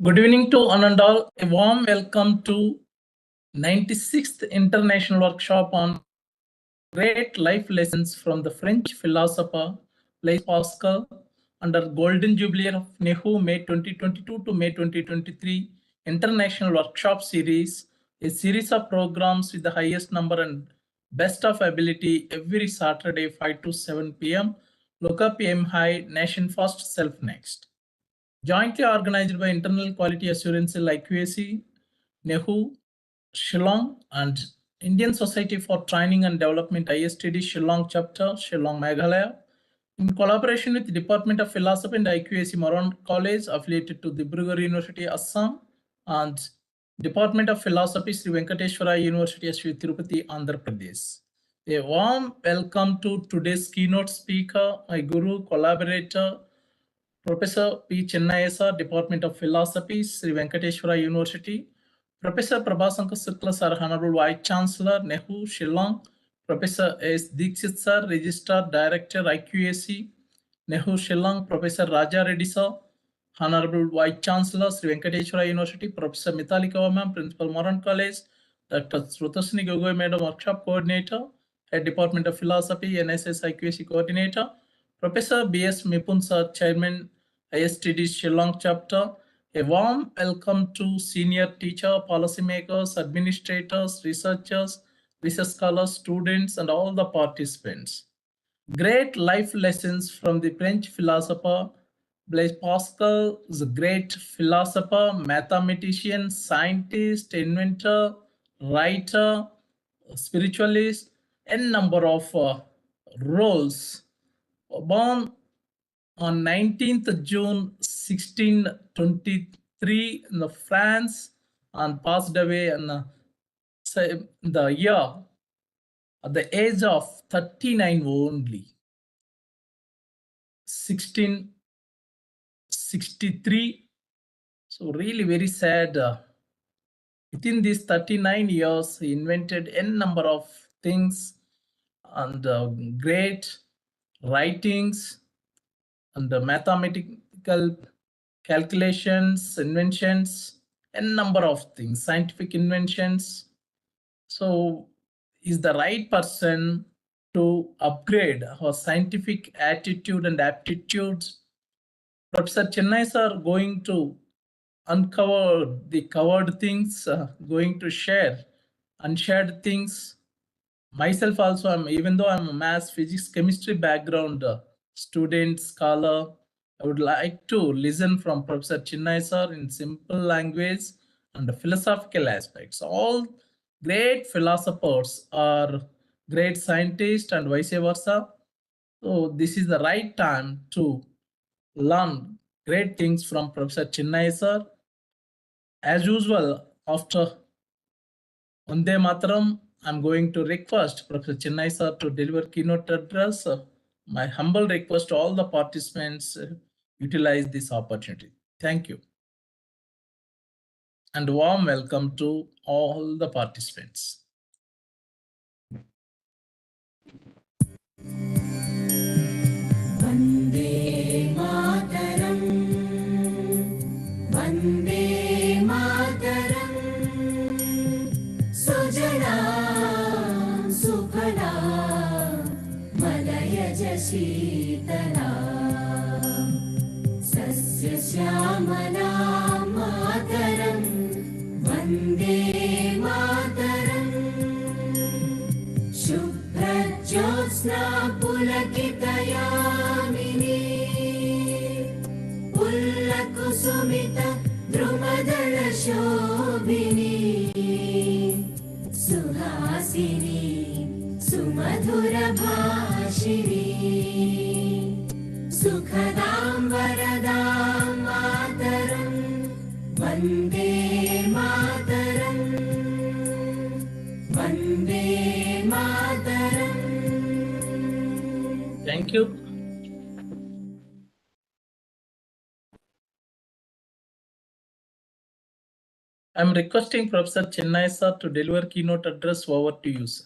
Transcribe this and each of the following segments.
Good evening to one and all. A warm welcome to 96th International Workshop on Great Life Lessons from the French Philosopher Blaise Pascal under Golden Jubilee of NEHU May 2022 to May 2023 International Workshop Series, a series of programs with the highest number and best of ability every Saturday 5 to 7 p.m. Look up aim high, nation first, self next. Jointly organized by Internal Quality Assurance IQAC, NEHU, Shillong, and Indian Society for Training and Development ISTD Shillong chapter, Shillong Meghalaya, in collaboration with the Department of Philosophy and IQAC MORAN College affiliated to the Dibrugarh University, Assam, and Department of Philosophy, Sri Venkateswara University, Sri Tirupati, Andhra Pradesh. A warm welcome to today's keynote speaker, my guru, collaborator, Professor P. Chennaiah Sir, Department of Philosophy, Sri Venkateswara University, Professor Prabhasankar Shukla Sir, Honorable Vice Chancellor, NEHU, Shillong, Professor S. Dixit Sir, Registrar Director, IQAC, NEHU, Shillong, Professor Raja Reddy Sir, Honorable Vice Chancellor, Sri Venkateswara University, Professor Mitali Kawam, Principal Moran College, Dr. Srutasini Gogoi Madam, Workshop Coordinator, Head Department of Philosophy, NSS IQAC Coordinator, Professor B.S. Mipun Sir, Chairman, ISTD Shillong Chapter. A warm welcome to senior teacher, policymakers, administrators, researchers, research scholars, students, and all the participants. Great life lessons from the French philosopher Blaise Pascal is a great philosopher, mathematician, scientist, inventor, writer, spiritualist, and number of roles. Born on 19th June 1623 in France and passed away in the year at the age of 39 only. 1663. So really very sad. Within these 39 years, he invented n number of things and great writings and the mathematical calculations, inventions, n number of things, scientific inventions. So is the right person to upgrade our scientific attitude and aptitudes. Professor Chennai are going to uncover the covered things, going to share unshared things. Myself also, even though I'm a maths, physics, chemistry background student, scholar, I would like to listen from Professor Chennai sir in simple language and the philosophical aspects. All great philosophers are great scientists and vice versa. So this is the right time to learn great things from Professor Chennai sir. As usual, after Vande Mataram, I'm going to request Professor Chennai sir to deliver keynote address. My humble request to all the participants utilize this opportunity. Thank you. And warm welcome to all the participants. Vande Mataram, Vande Mataram, Sujalam Sufalam, Malayaja Sheetalam, Sasya Shyamalam Mataram, Vande Mataram, Shubhrajyotsna Pulakitayamini, Pullakusumita Drumadala Shobhini, Suhasini Sumadhura Bhashini, Sukhadam Varadam Mataram, Vande Mataram, Vande Mataram. Thank you. I'm requesting Professor Chennai sir to deliver keynote address. Over to you, sir.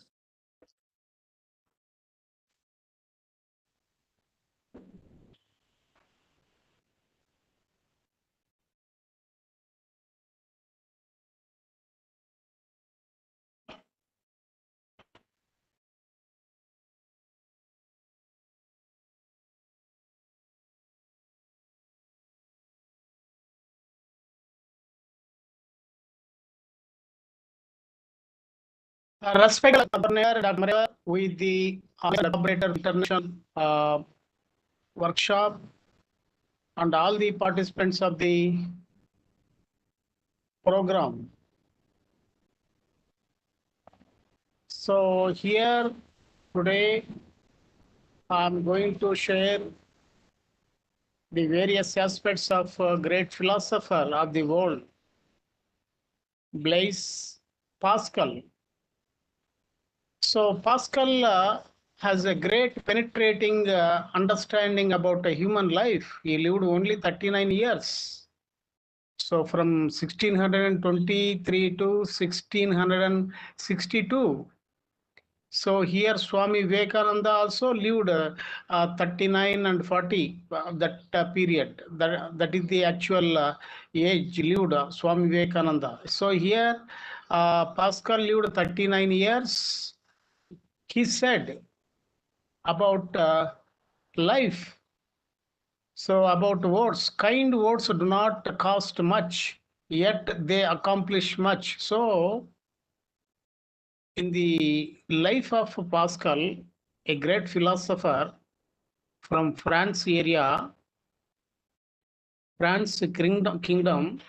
Respected Dr. with the Operator International workshop and all the participants of the program. So here today I'm going to share the various aspects of a great philosopher of the world, Blaise Pascal. So Pascal has a great penetrating understanding about a human life. He lived only 39 years. So from 1623 to 1662. So here Swami Vivekananda also lived 39 and 40, that period. That is the actual age lived Swami Vivekananda. So here Pascal lived 39 years. He said about life. So about words, kind words do not cost much, yet they accomplish much. So in the life of Pascal, a great philosopher from France area, France kingdom,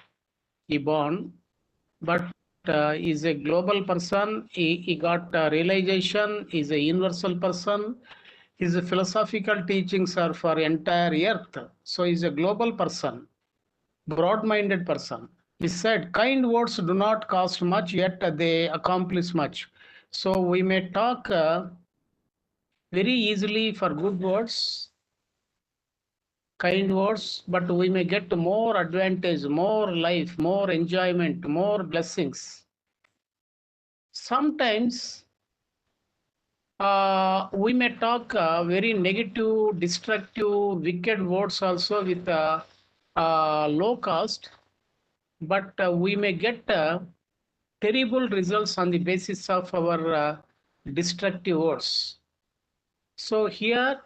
he born, but is a global person. He got realization, is a universal person. His philosophical teachings are for entire earth. So he's a global person, broad-minded person. He said, kind words do not cost much, yet they accomplish much. So we may talk very easily for good words, kind words, but we may get more advantage, more life, more enjoyment, more blessings. Sometimes we may talk very negative, destructive, wicked words also with low cost, but we may get terrible results on the basis of our destructive words. So here,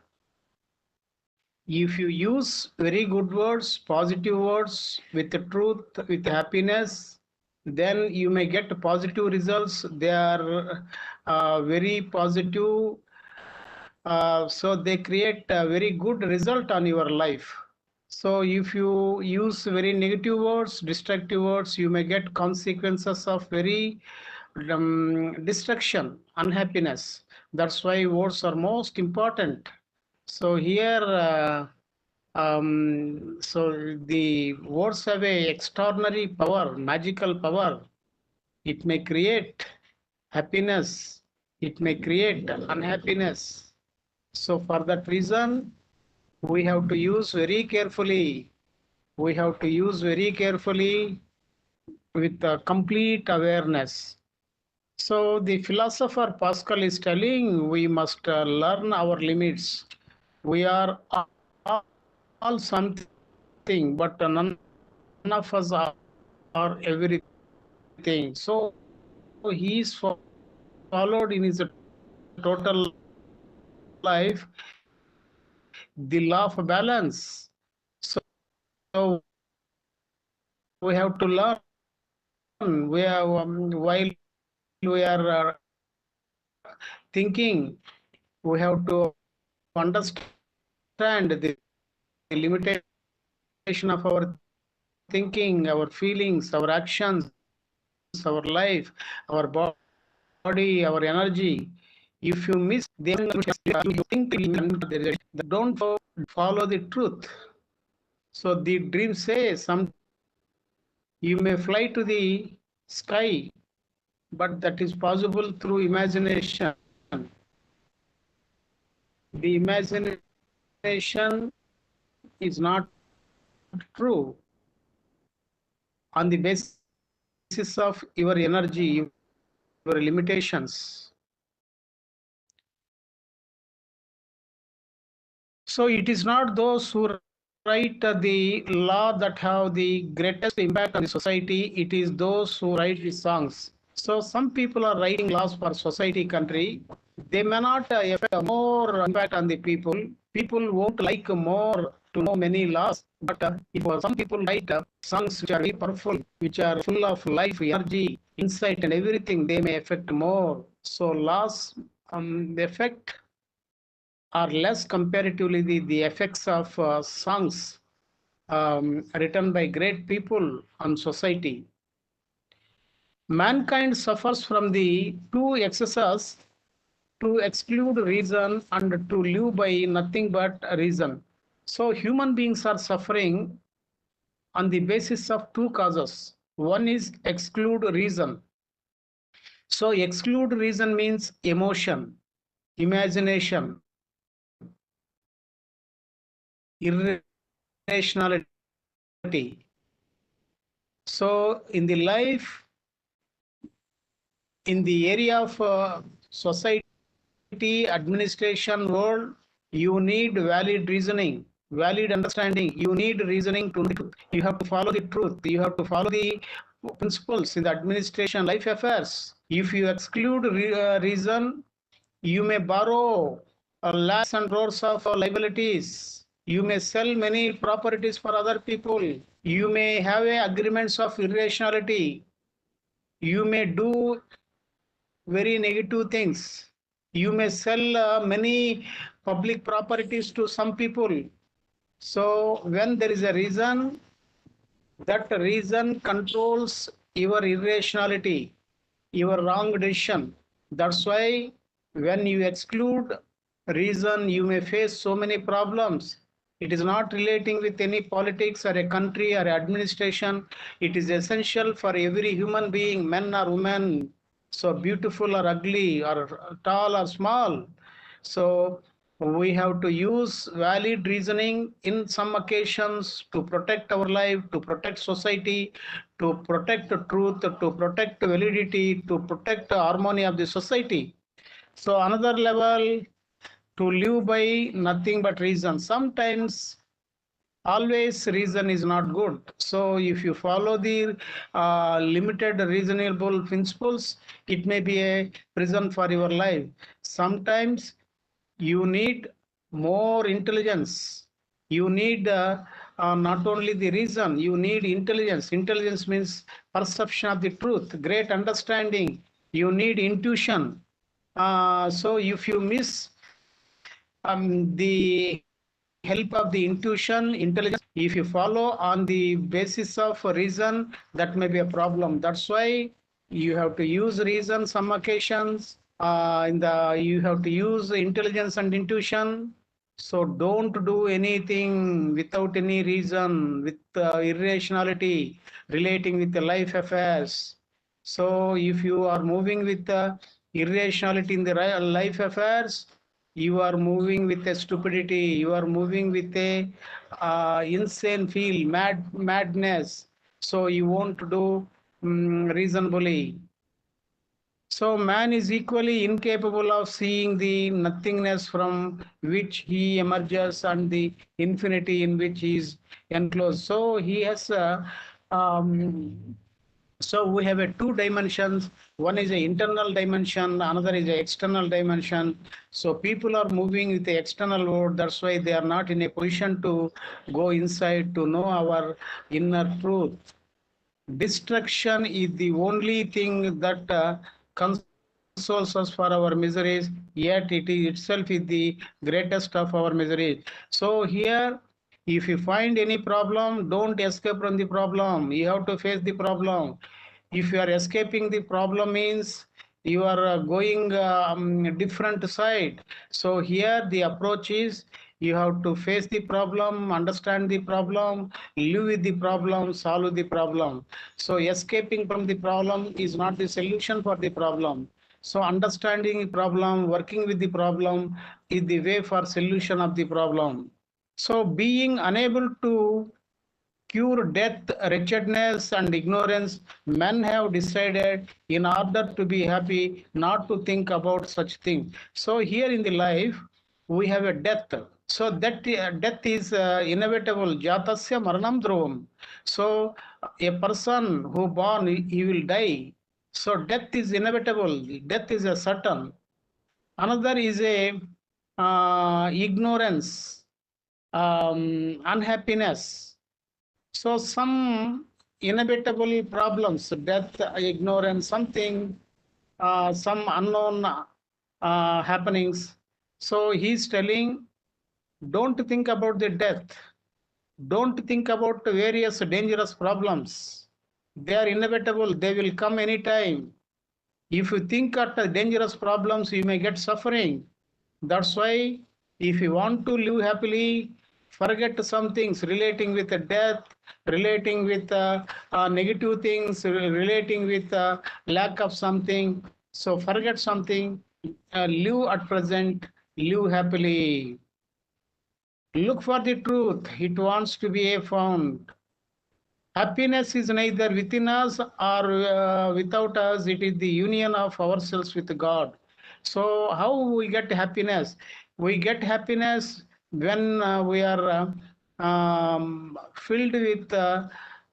if you use very good words, positive words with the truth, with happiness, then you may get positive results. They are very positive. So they create a very good result on your life. So if you use very negative words, destructive words, you may get consequences of very destruction, unhappiness. That's why words are most important. So here, so the words have a extraordinary power, magical power. It may create happiness. It may create unhappiness. So for that reason, we have to use very carefully. We have to use very carefully with complete awareness. So the philosopher Pascal is telling we must learn our limits. We are all something, but none of us are everything. So he is followed in his total life the law of balance. So we have to learn. We have, while we are thinking, we have to understand the limitation of our thinking, our feelings, our actions, our life, our body, our energy. If you miss them, you think don't follow the truth. So the dream says some you may fly to the sky, but that is possible through imagination. The imagination is not true on the basis of your energy, your limitations. So it is not those who write the law that have the greatest impact on the society. It is those who write the songs. So some people are writing laws for society, country. They may not affect more impact on the people. People won't like more to know many laws. But if some people write songs which are very powerful, which are full of life, energy, insight and everything, they may affect more. So loss, the effect are less comparatively the effects of songs written by great people on society. Mankind suffers from the two excesses to exclude reason and to live by nothing but reason. So human beings are suffering on the basis of two causes. One is exclude reason. So exclude reason means emotion, imagination, irrationality. So in the life, in the area of society, administration world, you need valid reasoning, valid understanding. You need reasoning to you have to follow the truth. You have to follow the principles in the administration life affairs. If you exclude reason, you may borrow lakhs and crores of liabilities. You may sell many properties for other people. You may have agreements of irrationality. You may do very negative things. You may sell many public properties to some people. So when there is a reason, that reason controls your irrationality, your wrong decision. That's why when you exclude reason, you may face so many problems. It is not relating with any politics or a country or administration. It is essential for every human being, men or women, so beautiful or ugly, or tall or small. So we have to use valid reasoning in some occasions to protect our life, to protect society, to protect the truth, to protect validity, to protect the harmony of the society. So another level, to live by nothing but reason. Sometimes always reason is not good. So if you follow the limited reasonable principles, it may be a prison for your life. Sometimes you need more intelligence. You need not only the reason, you need intelligence. Intelligence means perception of the truth, great understanding. You need intuition. So if you miss the help of the intelligence, if you follow on the basis of reason, that may be a problem. That's why you have to use reason some occasions. You have to use intelligence and intuition. So don't do anything without any reason, with irrationality relating with the life affairs. So if you are moving with irrationality in the life affairs, you are moving with a stupidity, you are moving with a insane feel, madness. So you won't do reasonably. So man is equally incapable of seeing the nothingness from which he emerges and the infinity in which he is enclosed. So he has so we have a two dimensions. One is an internal dimension, another is an external dimension. So people are moving with the external world. That's why they are not in a position to go inside to know our inner truth. Destruction is the only thing that consoles us for our miseries, yet it is itself is the greatest of our miseries. So here, if you find any problem, don't escape from the problem. You have to face the problem. If you are escaping the problem means you are going different side. So here the approach is you have to face the problem, understand the problem, live with the problem, solve the problem. So escaping from the problem is not the solution for the problem. So understanding the problem, working with the problem is the way for solution of the problem. So being unable to cure death, wretchedness, and ignorance, men have decided in order to be happy not to think about such things. So here in the life, we have a death. So that death is inevitable. Jatasya maranam dhruvam. So a person who born, he will die. So death is inevitable. Death is a certain. Another is a ignorance, unhappiness. So some inevitable problems, death, ignorance, something, some unknown happenings. So he's telling, don't think about the death. Don't think about various dangerous problems. They are inevitable. They will come anytime. If you think at the dangerous problems, you may get suffering. That's why if you want to live happily, forget some things relating with death, relating with negative things, relating with lack of something. So forget something, live at present, live happily. Look for the truth. It wants to be found. Happiness is neither within us or without us. It is the union of ourselves with God. So how we get happiness? We get happiness when we are filled with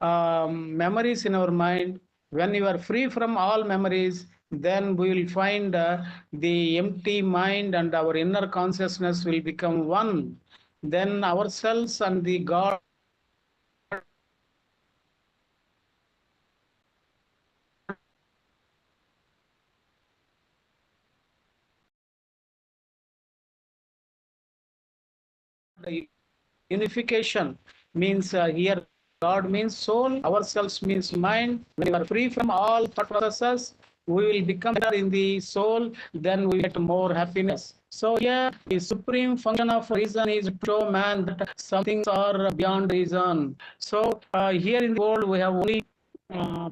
memories in our mind. When you are free from all memories, then we will find the empty mind and our inner consciousness will become one. Then ourselves and the God unification means here God means soul, ourselves means mind. When we are free from all thought processes, we will become better in the soul, then we get more happiness. So here the supreme function of reason is to show man that some things are beyond reason. So here in the world we have only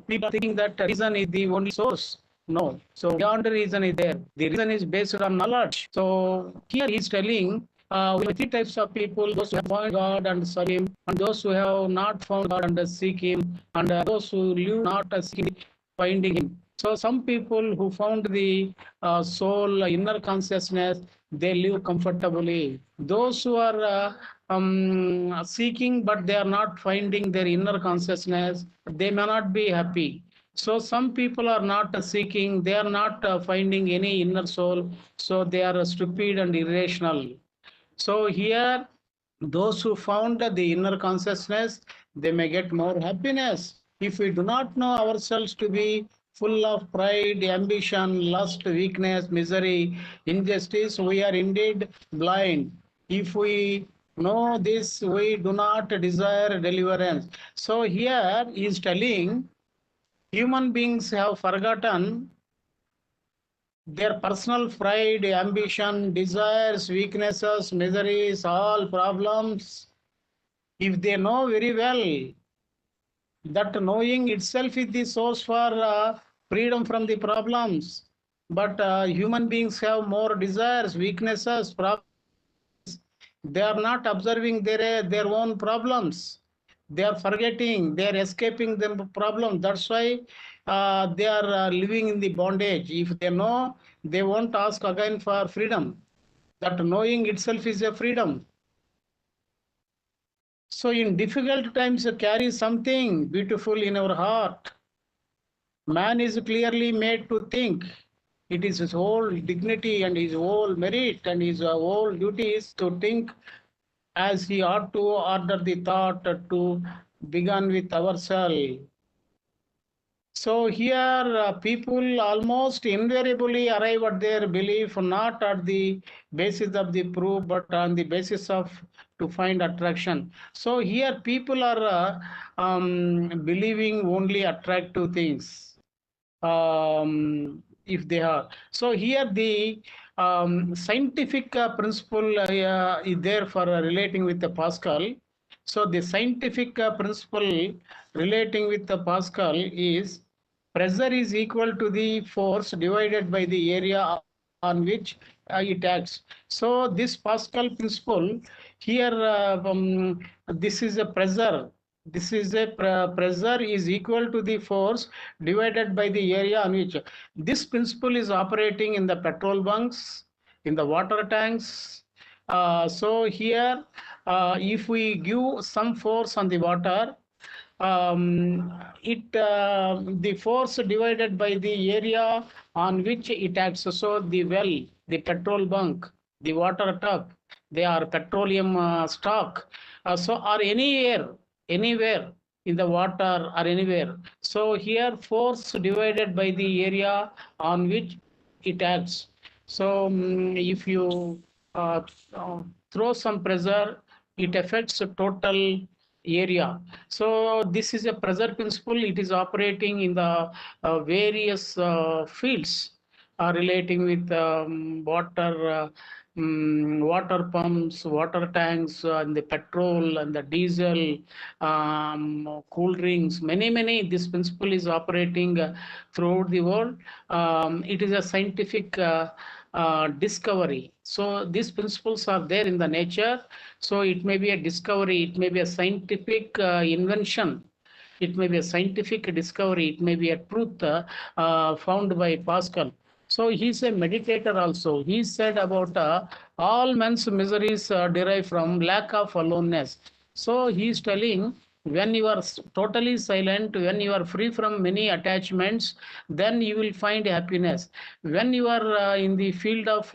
people thinking that reason is the only source. No. So beyond the reason is there. The reason is based on knowledge. So here he is telling we have three types of people: those who have found God and serve Him, and those who have not found God and seek Him, and those who live not seeking finding Him. So some people who found the soul, inner consciousness, they live comfortably. Those who are seeking but they are not finding their inner consciousness, they may not be happy. So some people are not seeking, they are not finding any inner soul, so they are stupid and irrational. So here, those who found the inner consciousness, they may get more happiness. If we do not know ourselves to be full of pride, ambition, lust, weakness, misery, injustice, we are indeed blind. If we know this, we do not desire deliverance. So here he is telling human beings have forgotten their personal pride, ambition, desires, weaknesses, miseries, all problems. If they know very well that knowing itself is the source for freedom from the problems, but human beings have more desires, weaknesses, problems. They are not observing their own problems. They are forgetting, they are escaping the problem. That's why they are living in the bondage. If they know, they won't ask again for freedom. That knowing itself is a freedom. So in difficult times, carry something beautiful in our heart. Man is clearly made to think. It is his whole dignity and his whole merit and his whole duty is to think as he ought to order the thought to begin with ourselves. So here people almost invariably arrive at their belief not at the basis of the proof but on the basis of to find attraction. So here people are believing only attractive things. If they are. So here the scientific principle is there for relating with the Pascal. So the scientific principle relating with the Pascal is pressure is equal to the force divided by the area on which it acts. So this Pascal principle here, this is a pressure. This is a pressure is equal to the force divided by the area on which. This principle is operating in the petrol bunks, in the water tanks. So here, if we give some force on the water, the force divided by the area on which it acts. So the well, the petrol bunk, the water tub, they are petroleum stock. So or anywhere, in the water or anywhere. So here force divided by the area on which it acts. So if you throw some pressure, it affects the total area. So this is a pressure principle. It is operating in the various fields relating with water pumps, water tanks, and the petrol and the diesel, cool drinks, many. This principle is operating throughout the world. It is a scientific discovery. So these principles are there in the nature. So it may be a discovery, it may be a scientific invention. It may be a scientific discovery, it may be a truth found by Pascal. So he's a meditator also. He said about all men's miseries derive from lack of aloneness. So he's telling, when you are totally silent, when you are free from many attachments, then you will find happiness. When you are in the field of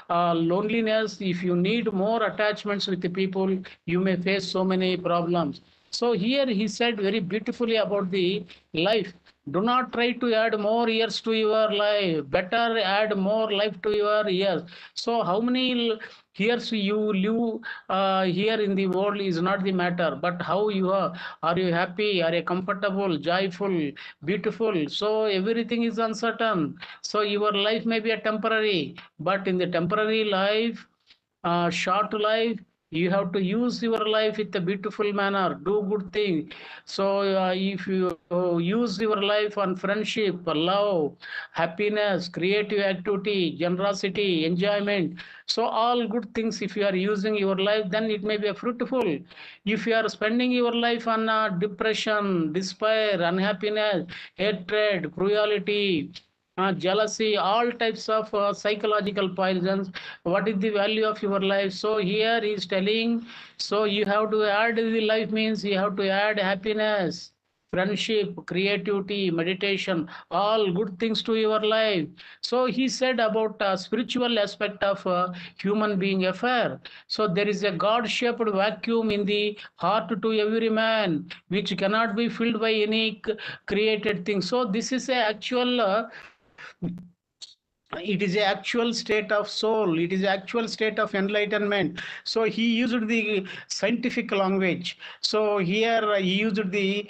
loneliness, if you need more attachments with the people, you may face so many problems. So here he said very beautifully about the life. Do not try to add more years to your life. Better add more life to your years. So how many years you live here in the world is not the matter, but how you are. Are you happy? Are you comfortable, joyful, beautiful? So everything is uncertain. So your life may be a temporary, but in the temporary life, short life, you have to use your life with a beautiful manner, do good thing. So if you use your life on friendship, love, happiness, creative activity, generosity, enjoyment, so all good things, if you are using your life, then it may be a fruitful. If you are spending your life on depression, despair, unhappiness, hatred, cruelty, jealousy, all types of psychological poisons, what is the value of your life? So here he is telling, so you have to add the life, means you have to add happiness, friendship, creativity, meditation, all good things to your life. So he said about spiritual aspect of human being affair. So there is a God-shaped vacuum in the heart to every man, which cannot be filled by any created thing. So this is a actual it is the actual state of soul, it is the actual state of enlightenment. So he used the scientific language. So here he used the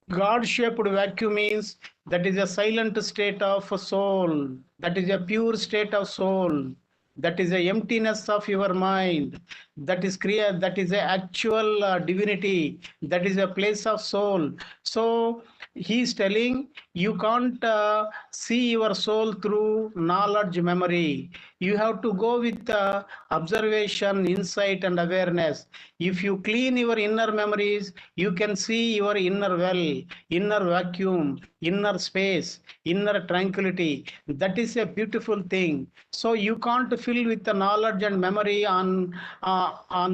God-shaped vacuum, means that is a silent state of soul, that is a pure state of soul, that is the emptiness of your mind, that is that is the actual divinity, that is a place of soul. So he is telling, you can't see your soul through knowledge, memory. You have to go with observation, insight, and awareness. If you clean your inner memories, you can see your inner well, inner vacuum, inner space, inner tranquility. That is a beautiful thing. So you can't fill with the knowledge and memory on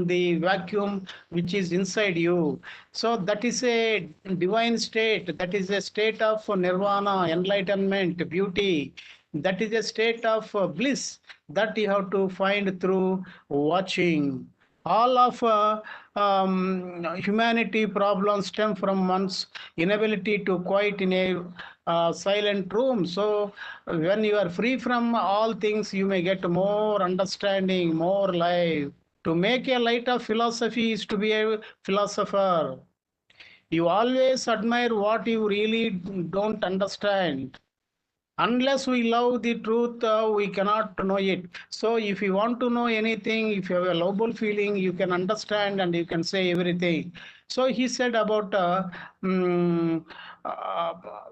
the vacuum which is inside you. So that is a divine state. That is a state of nirvana, enlightenment, beauty. That is a state of bliss that you have to find through watching. All of humanity problems stem from one's inability to quiet in a silent room. So when you are free from all things, you may get more understanding, more life. To make a light of philosophy is to be a philosopher. You always admire what you really don't understand. Unless we love the truth, we cannot know it. So if you want to know anything, if you have a lovable feeling, you can understand and you can say everything. So he said about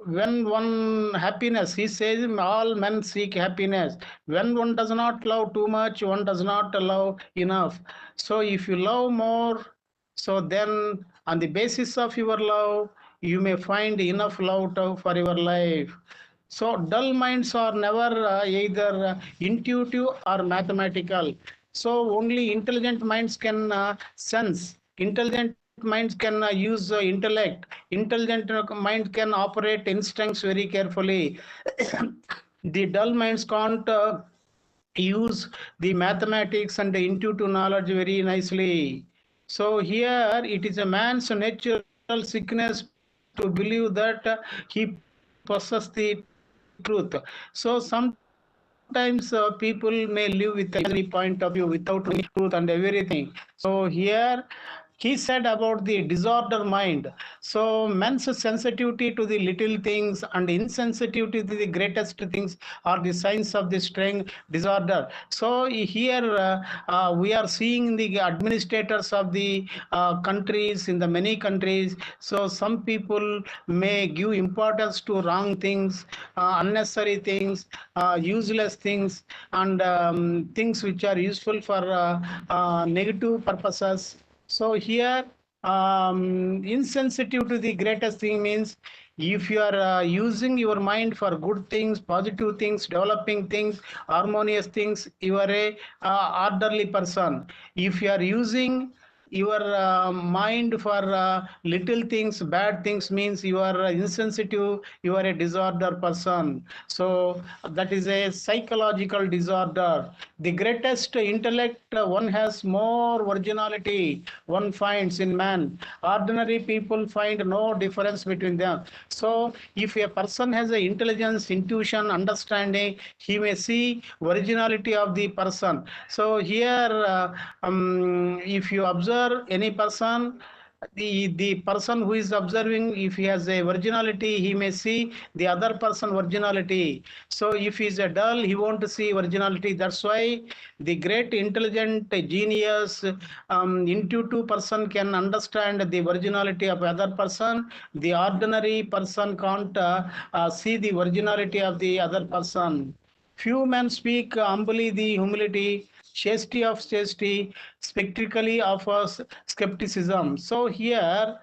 when one happiness, he says all men seek happiness. When one does not love too much, one does not love enough. So if you love more, so then on the basis of your love, you may find enough love for your life. So dull minds are never either intuitive or mathematical. So only intelligent minds can sense. Intelligent minds can use intellect. Intelligent mind can operate instincts very carefully. The dull minds can't use the mathematics and the intuitive knowledge very nicely. So here it is a man's nature sickness to believe that he possesses the truth. So sometimes people may live with any point of view without any truth and everything. So here he said about the disorder mind. So man's sensitivity to the little things and insensitivity to the greatest things are the signs of the strength disorder. So here we are seeing the administrators of the countries in the many countries. So some people may give importance to wrong things, unnecessary things, useless things, and things which are useful for negative purposes. So here, insensitive to the greatest thing means if you are using your mind for good things, positive things, developing things, harmonious things, you are a orderly person. If you are using your mind for little things, bad things, means you are insensitive, you are a disorder person. So that is a psychological disorder. The greatest intellect one has more originality one finds in man. Ordinary people find no difference between them. So if a person has a intelligence, intuition, understanding, he may see originality of the person. So here if you observe any person, the person who is observing, if he has a originality, he may see the other person originality. So if he is a dull, he won't see originality. That's why the great intelligent genius intuitive person can understand the originality of other person. The ordinary person can't see the originality of the other person. Few men speak humbly the humility, chastity of chastity, spectrically offers skepticism. So here,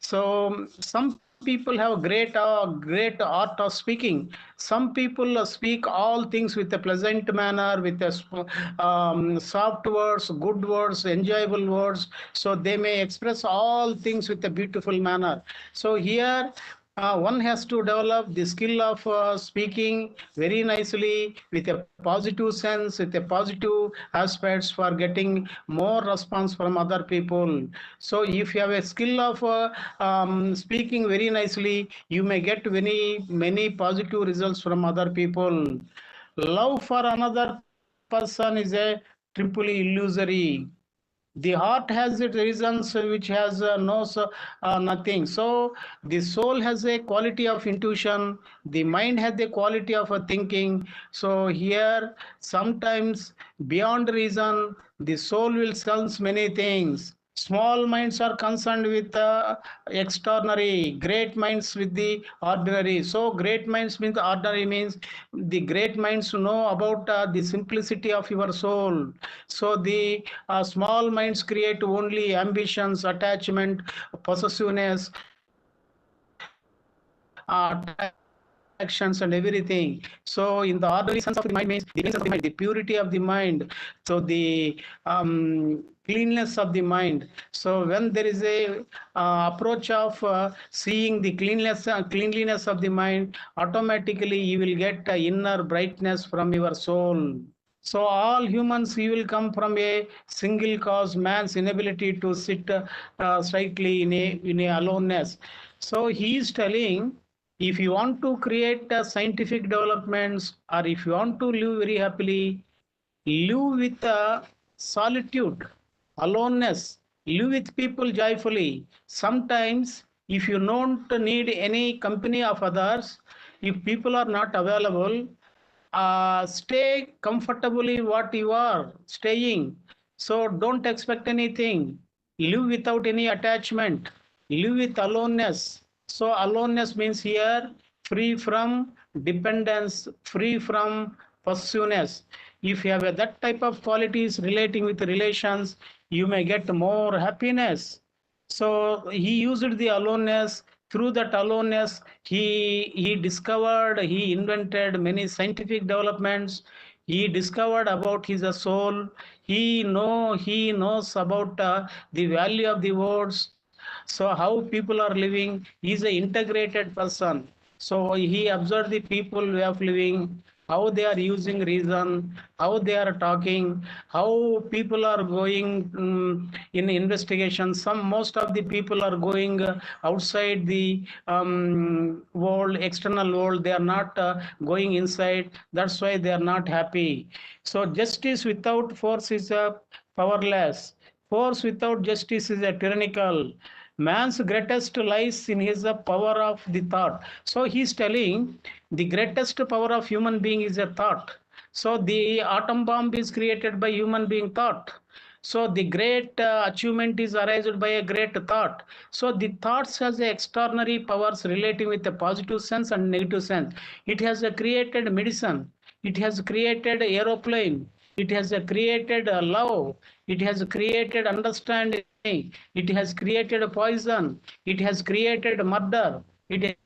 so some people have great art of speaking. Some people speak all things with a pleasant manner, with a soft words, good words, enjoyable words. So they may express all things with a beautiful manner. So here one has to develop the skill of speaking very nicely with a positive sense, with a positive aspects for getting more response from other people. So if you have a skill of speaking very nicely, you may get many positive results from other people. Love for another person is a triply illusory. The heart has its reasons which has nothing. So the soul has a quality of intuition, the mind has the quality of a thinking. So here sometimes beyond reason the soul will sense many things. Small minds are concerned with extraordinary, great minds with the ordinary. So great minds means ordinary means the great minds know about the simplicity of your soul. So the small minds create only ambitions, attachment, possessiveness, attractions and everything. So in the ordinary sense of the mind means the essence of the mind, the purity of the mind. So the cleanness of the mind. So when there is a approach of seeing the cleanliness of the mind, automatically you will get inner brightness from your soul. So all humans, you will come from a single cause, man's inability to sit strictly in a aloneness. So he is telling, if you want to create scientific developments, or if you want to live very happily, live with solitude, aloneness, live with people joyfully. Sometimes, if you don't need any company of others, if people are not available, stay comfortably what you are staying. So don't expect anything. Live without any attachment. Live with aloneness. So aloneness means here free from dependence, free from possessiveness. If you have that type of qualities relating with relations, you may get more happiness. So he used the aloneness. Through that aloneness, he discovered, he invented many scientific developments. He discovered about his soul. He knows about the value of the words. So how people are living. He is an integrated person. So he observed the people way of living. how they are using reason, how they are talking, how people are going in investigation. Most of the people are going outside the world, external world. They are not going inside. That's why they are not happy. So justice without force is powerless. Force without justice is a tyrannical. Man's greatest lies in his power of the thought. So he's telling the greatest power of human being is a thought. So the atom bomb is created by human being thought. So the great achievement is arised by a great thought. So the thoughts has a extraordinary powers relating with a positive sense and negative sense. It has created medicine. It has created aeroplane. It has created love. It has created understanding. It has created poison. It has created murder. It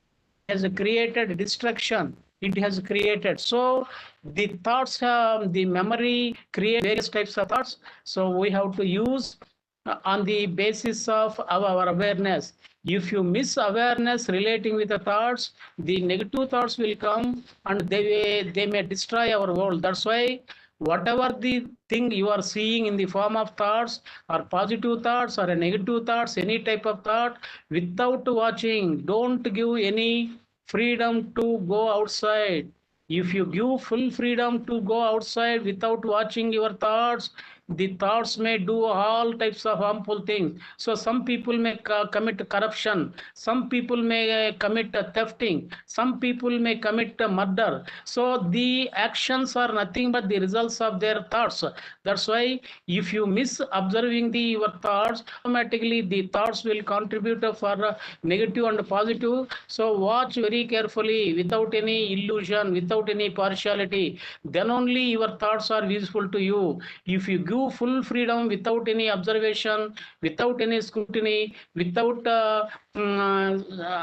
has created destruction. It has created. So the thoughts, the memory create various types of thoughts. So we have to use on the basis of our awareness. If you miss awareness relating with the thoughts, the negative thoughts will come and they may destroy our world. That's why whatever the thing you are seeing in the form of thoughts or positive thoughts or a negative thoughts, any type of thought, without watching, don't give any freedom to go outside. If you give full freedom to go outside without watching your thoughts, the thoughts may do all types of harmful things. So some people may commit corruption, some people may commit thefting, some people may commit murder. So the actions are nothing but the results of their thoughts. That's why if you miss observing your thoughts, automatically the thoughts will contribute for negative and positive. So watch very carefully without any illusion, without any partiality. Then only your thoughts are useful to you. If you give full freedom without any observation, without any scrutiny, without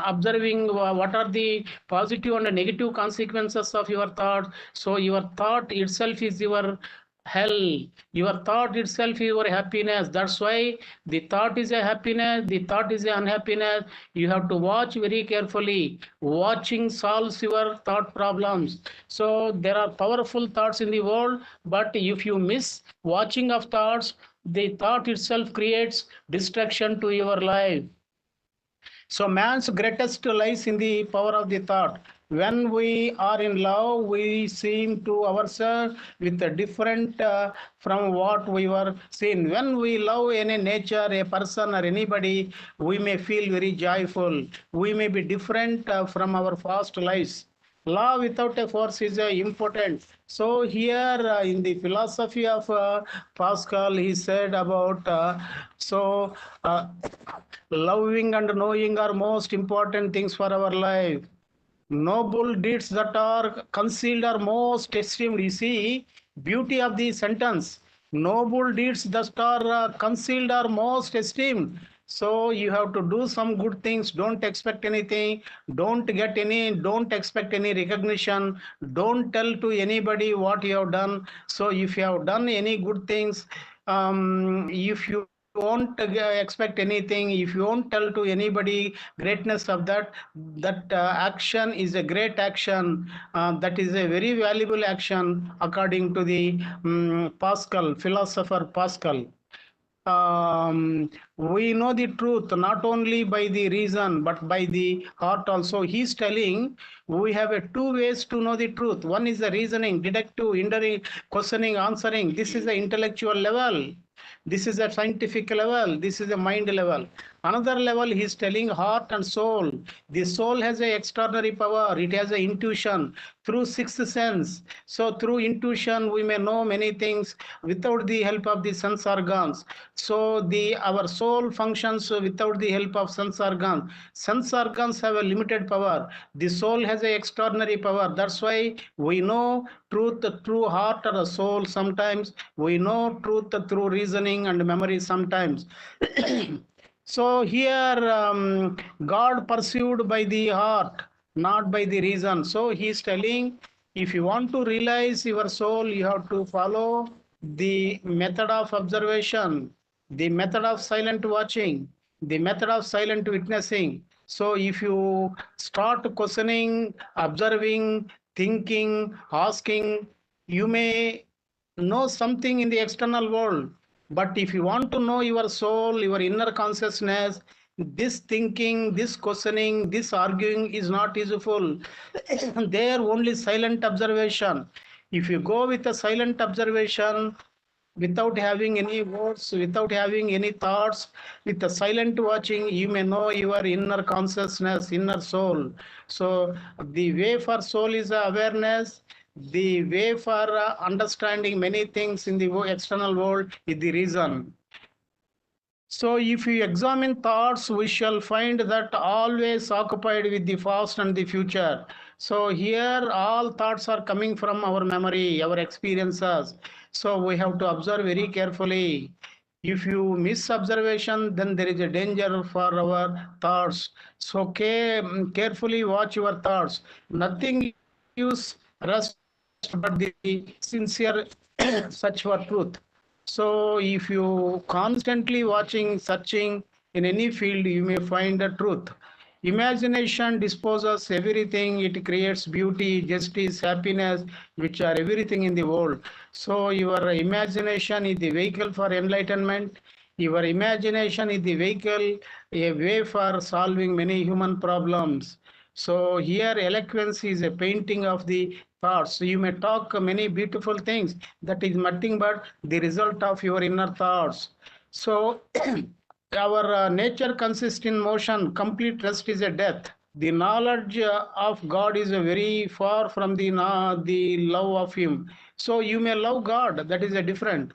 observing what are the positive and negative consequences of your thought, so your thought itself is your hell. Your thought itself is your happiness. That's why the thought is a happiness, the thought is a unhappiness. You have to watch very carefully. Watching solves your thought problems. So there are powerful thoughts in the world, but if you miss watching of thoughts, the thought itself creates destruction to your life. So man's greatest lies in the power of the thought. When we are in love, we seem to ourselves with a different from what we were seen. When we love any nature, a person or anybody, we may feel very joyful. We may be different from our past lives. Law without a force is important. So here in the philosophy of Pascal, he said about loving and knowing are most important things for our life. Noble deeds that are concealed are most esteemed. You see, beauty of the sentence. Noble deeds that are concealed are most esteemed. So you have to do some good things. Don't expect anything. Don't expect any recognition. Don't tell to anybody what you have done. So if you have done any good things, if you won't expect anything, if you won't tell to anybody greatness of that action is a great action. That is a very valuable action according to the Pascal, philosopher Pascal. We know the truth not only by the reason but by the heart also. He's telling we have two ways to know the truth. One is the reasoning, deductive, indirect, questioning, answering. This is the intellectual level. This is a scientific level. This is a mind level. Another level, he is telling heart and soul. The soul has an extraordinary power. It has an intuition through sixth sense. So through intuition, we may know many things without the help of the sense organs. So our soul functions without the help of sense organs. Sense organs have a limited power. The soul has an extraordinary power. That's why we know truth through heart or soul sometimes. We know truth through reasoning and memory sometimes. So here God pursued by the heart, not by the reason. So he is telling, if you want to realize your soul, you have to follow the method of observation, the method of silent watching, the method of silent witnessing. So if you start questioning, observing thinking, asking. You may know something in the external world, but if you want to know your soul, your inner consciousness, this thinking, this questioning, this arguing is not useful. There only silent observation. If you go with a silent observation, without having any words, without having any thoughts, with the silent watching, you may know your inner consciousness, inner soul. So the way for soul is awareness. The way for understanding many things in the external world is the reason. So if you examine thoughts, we shall find that always occupied with the past and the future. So here all thoughts are coming from our memory, our experiences. So we have to observe very carefully. If you miss observation, then there is a danger for our thoughts. So carefully watch your thoughts. Nothing gives rest but the sincere search for truth. So if you constantly watching, searching in any field, you may find the truth. Imagination disposes everything. It creates beauty, justice, happiness, which are everything in the world. So your imagination is the vehicle for enlightenment. Your imagination is the vehicle, a way for solving many human problems. So here eloquence is a painting of the thoughts. So you may talk many beautiful things. That is nothing but the result of your inner thoughts. So our nature consists in motion. Complete rest is a death. The knowledge of God is very far from the love of Him. So you may love God. That is a different.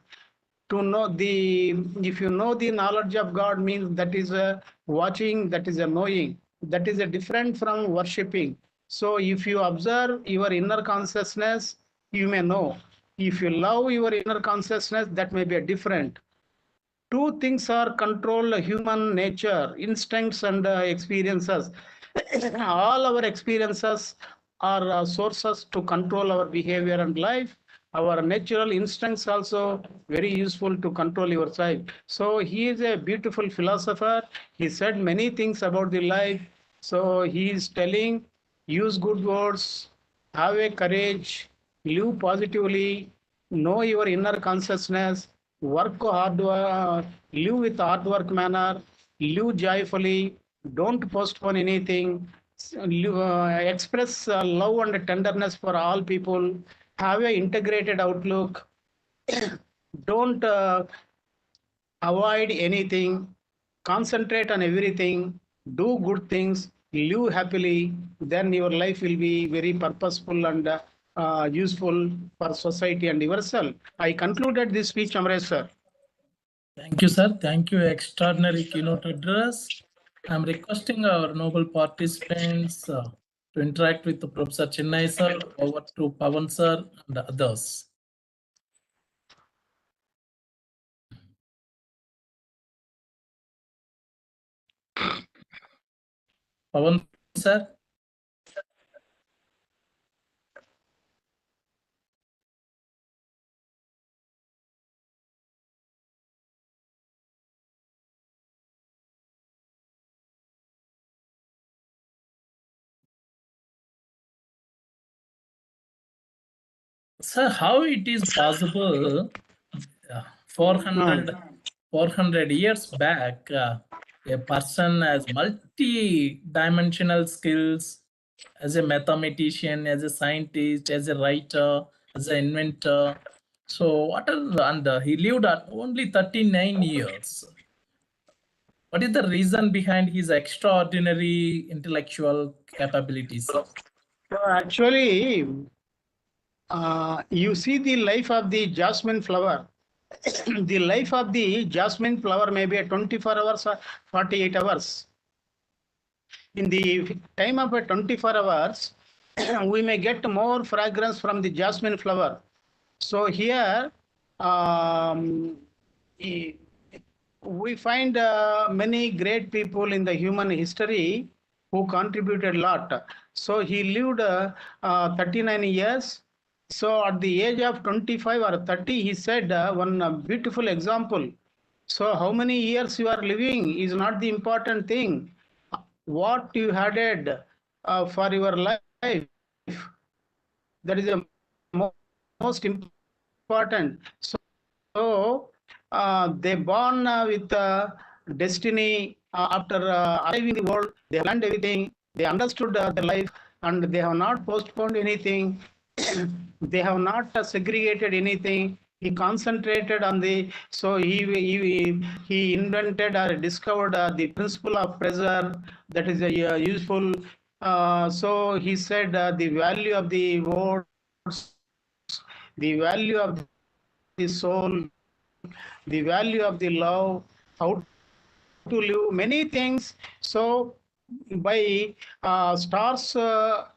To know the, if you know the knowledge of God means that is a watching, that is a knowing, that is a different from worshipping. So if you observe your inner consciousness, you may know. If you love your inner consciousness, that may be a different. Two things are control human nature, instincts and experiences. All our experiences are sources to control our behavior and life. Our natural instincts also very useful to control your life. So he is a beautiful philosopher. He said many things about the life. So he is telling, use good words, have a courage, live positively, know your inner consciousness, work hard, live with hard work manner, live joyfully, don't postpone anything, express love and tenderness for all people, have an integrated outlook, don't avoid anything, concentrate on everything, do good things, live happily, then your life will be very purposeful and useful for society and yourself. I concluded this speech, Amresh sir. Thank you, sir. Thank you. Extraordinary keynote address. I'm requesting our noble participants to interact with Professor Chennai sir, over to Pavan sir and others. Pavan sir. Sir, how it is possible 400 years back, a person has multi-dimensional skills as a mathematician, as a scientist, as a writer, as an inventor. So what are, and he lived at only 39 years. What is the reason behind his extraordinary intellectual capabilities? So actually, you see the life of the jasmine flower. The life of the jasmine flower may be 24 hours or 48 hours. In the time of 24 hours, we may get more fragrance from the jasmine flower. So here, we find many great people in the human history who contributed a lot. So he lived 39 years. So at the age of 25 or 30, he said one beautiful example. So how many years you are living is not the important thing. What you added for your life. That is the most important. So they born with destiny after arriving in the world. They learned everything. They understood their life, and they have not postponed anything. They have not segregated anything. He concentrated on the, so he invented or discovered the principle of pressure, that is useful. So he said the value of the words, the value of the soul, the value of the love, how to live, many things. So by stars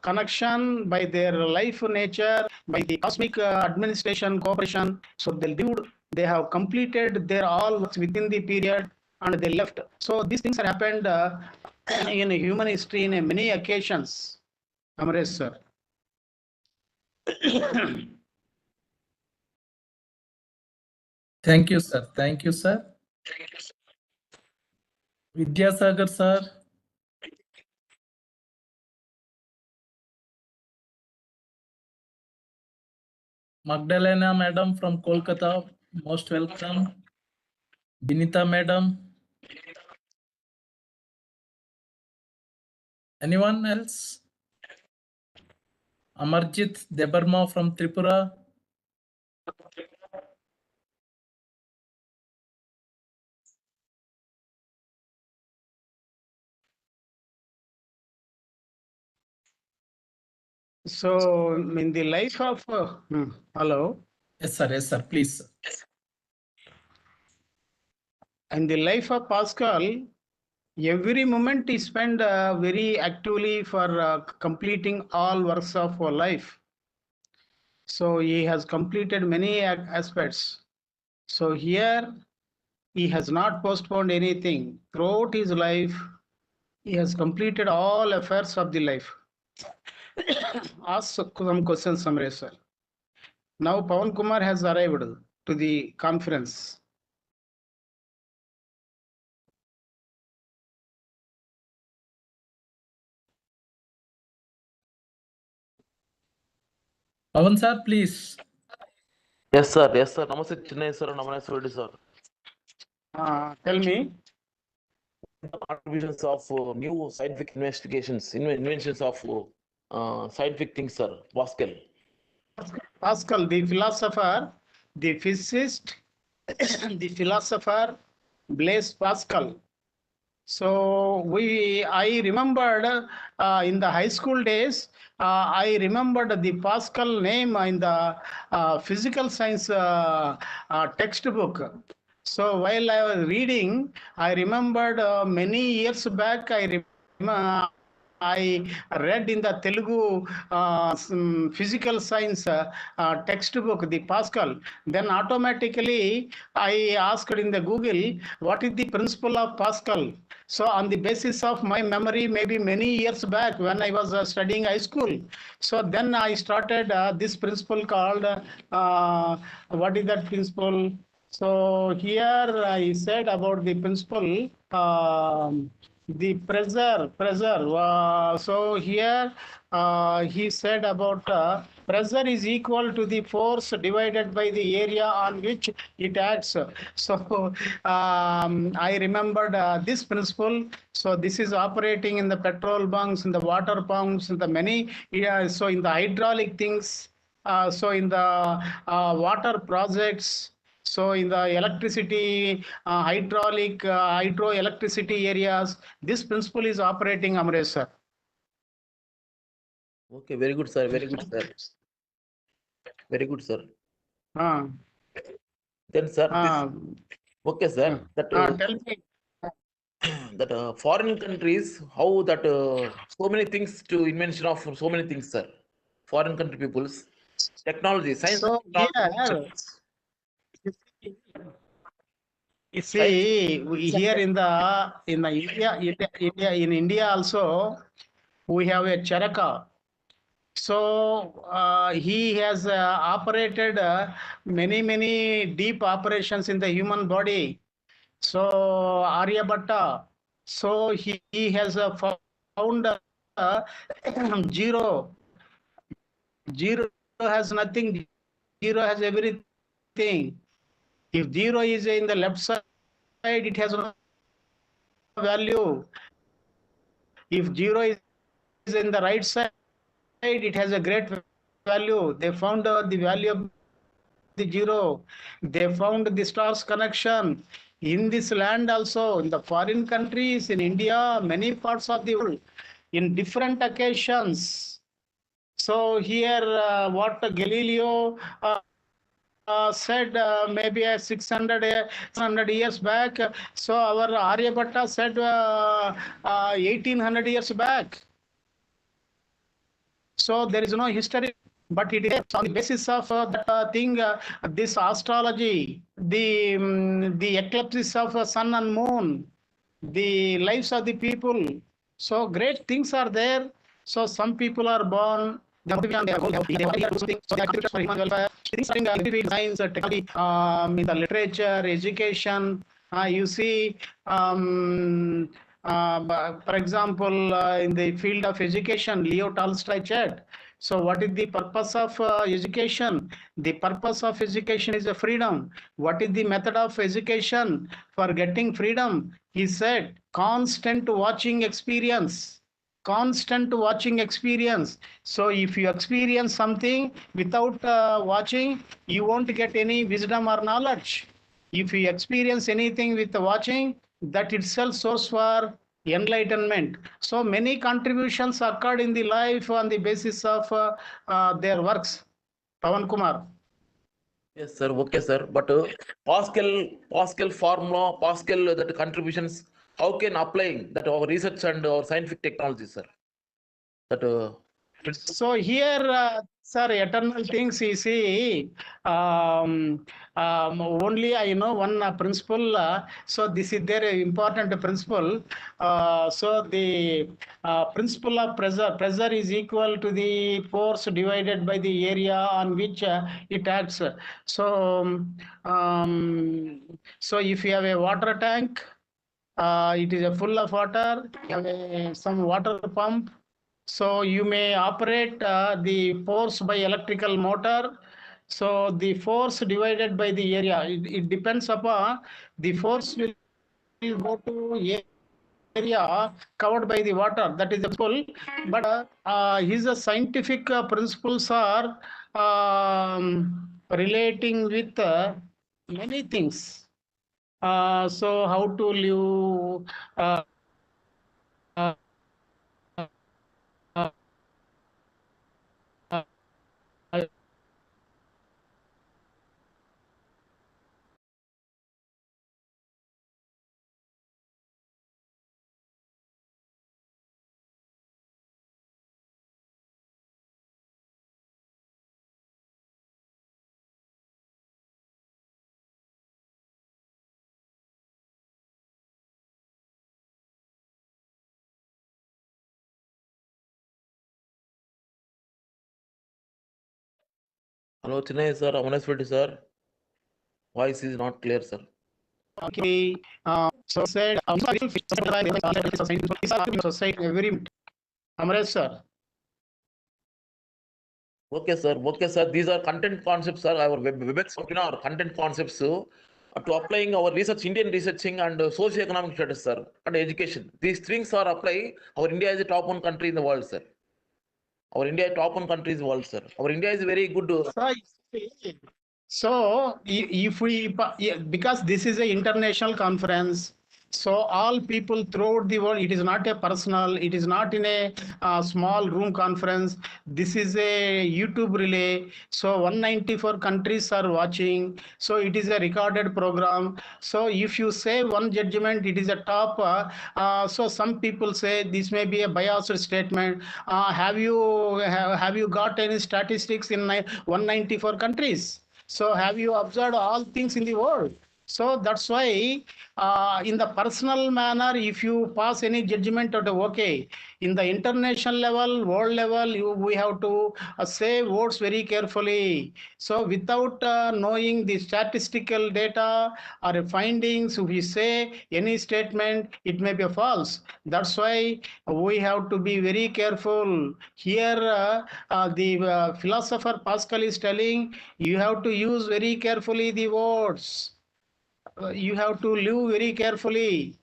connection, by their life nature, by the cosmic administration cooperation, so they have completed their all works within the period and they left. So these things have happened in human history in many occasions. Amresh sir. Thank you, sir. Thank you, sir. Vidyasagar, sir. Magdalena, madam from Kolkata, most welcome. Binita, madam. Anyone else? Amarjit Debarma from Tripura. So in the life of hello. Yes, sir, please. In the life of Pascal, every moment he spent very actively for completing all works of life. So he has completed many aspects. So here he has not postponed anything. Throughout his life, he has completed all affairs of the life. Ask some questions, Samresh sir. Now Pawan Kumar has arrived to the conference. Pawan sir, please. Yes, sir. Yes, sir. Namaste, Chennai, sir. Namaste, Reddy, sir. Tell me. Contributions of new scientific investigations, inventions of scientific things, sir. Pascal. Pascal, the philosopher, the physicist, the philosopher, Blaise Pascal. So I remembered in the high school days, I remembered the Pascal name in the physical science textbook. So while I was reading, I remembered many years back, I read in the Telugu physical science textbook, the Pascal. Then automatically I asked in the Google, what is the principle of Pascal? So on the basis of my memory, maybe many years back when I was studying high school. So then I started this principle called, what is that principle? So here I said about the principle, the pressure. So here he said about pressure is equal to the force divided by the area on which it acts. So I remembered this principle. So this is operating in the petrol bunks, in the water pumps, in the many, so in the hydraulic things, so in the water projects. So in the electricity, hydraulic, hydroelectricity areas, this principle is operating, Amresh sir. Okay, very good, sir. Very good, sir. Very good, sir. Then, sir, okay, sir. That tell me. that foreign countries, how that so many things to invention of so many things, sir. Foreign country peoples, technology, science. So technology, you see, here in India also, we have a Charaka. So he has operated many deep operations in the human body. So Aryabhatta, so he has found zero has nothing, zero has everything. If zero is in the left side, it has no value. If zero is in the right side, it has a great value. They found the value of the zero. They found the stars connection. In this land also, in the foreign countries, in India, many parts of the world, in different occasions. So here, what Galileo said maybe 600 years back. So our Aryabhatta said 1800 years back. So there is no history, but it is on the basis of that thing, this astrology, the eclipses of sun and moon, the lives of the people. So great things are there. So some people are born. They are motivated, they are something, so they are contributing for human welfare. Things are in science, technology, in the literature, education. You see, for example, in the field of education, Leo Tolstoy said, so what is the purpose of education? The purpose of education is a freedom. What is the method of education for getting freedom? He said, constant watching experience. Constant watching experience. So if you experience something without watching, you won't get any wisdom or knowledge. If you experience anything with watching, that itself source for enlightenment. So many contributions occurred in the life on the basis of their works. Pawan Kumar. Yes, sir. Okay, sir. But Pascal formula, Pascal that contributions, how can applying that our research and our scientific technology, sir? That So here, sir, eternal things you see, only I know one principle. So this is their important principle. So the principle of pressure, pressure is equal to the force divided by the area on which it acts. So, so if you have a water tank, it is a full of water, you have some water pump. So you may operate the force by electrical motor. So the force divided by the area, it depends upon the force will go to area covered by the water. That is the principle. But his scientific principles are relating with many things. So how to live. Uh, hello, Chennai, sir. Amanaswati, sir. Voice is not clear, sir. Okay, so said, society, very Amresh sir. Okay, sir. Okay, sir. These are content concepts, sir. Our Webex webinar content concepts to applying our research, Indian researching and socio-economic status, sir, and education. These things are apply. Our India is the top one country in the world, sir. Our India is top one country in the world, sir. Our India is very good. So if we, because this is an international conference, so all people throughout the world, it is not a personal, it is not in a small room conference. This is a YouTube relay. So 194 countries are watching. So it is a recorded program. So if you say one judgment, it is a top. So some people say this may be a biased statement. Have you got any statistics in 194 countries? So have you observed all things in the world? So that's why in the personal manner, if you pass any judgment or okay, in the international level, world level, we have to say words very carefully. So without knowing the statistical data or findings, if we say any statement, it may be false. That's why we have to be very careful. Here, the philosopher Pascal is telling you have to use very carefully the words. You have to live very carefully.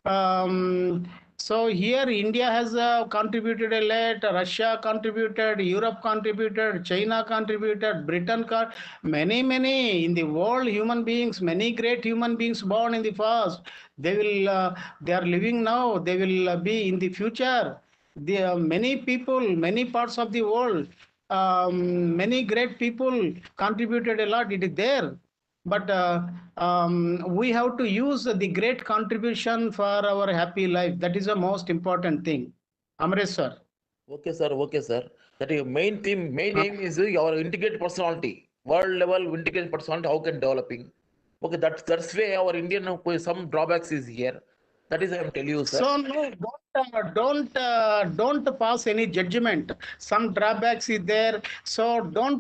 So here India has contributed a lot, Russia contributed, Europe contributed, China contributed, Britain, many in the world human beings, many great human beings born in the past. They are living now, they will be in the future. There are many people, many parts of the world, many great people contributed a lot, it is there. But we have to use the great contribution for our happy life. That is the most important thing. Amresh sir. Okay, sir. Okay, sir. That is main theme, main aim is your integrated personality, world level integrated personality. How can developing? Okay, that's why our Indian some drawbacks is here. That is I am telling you, sir. So no, don't pass any judgment. Some drawbacks is there. So don't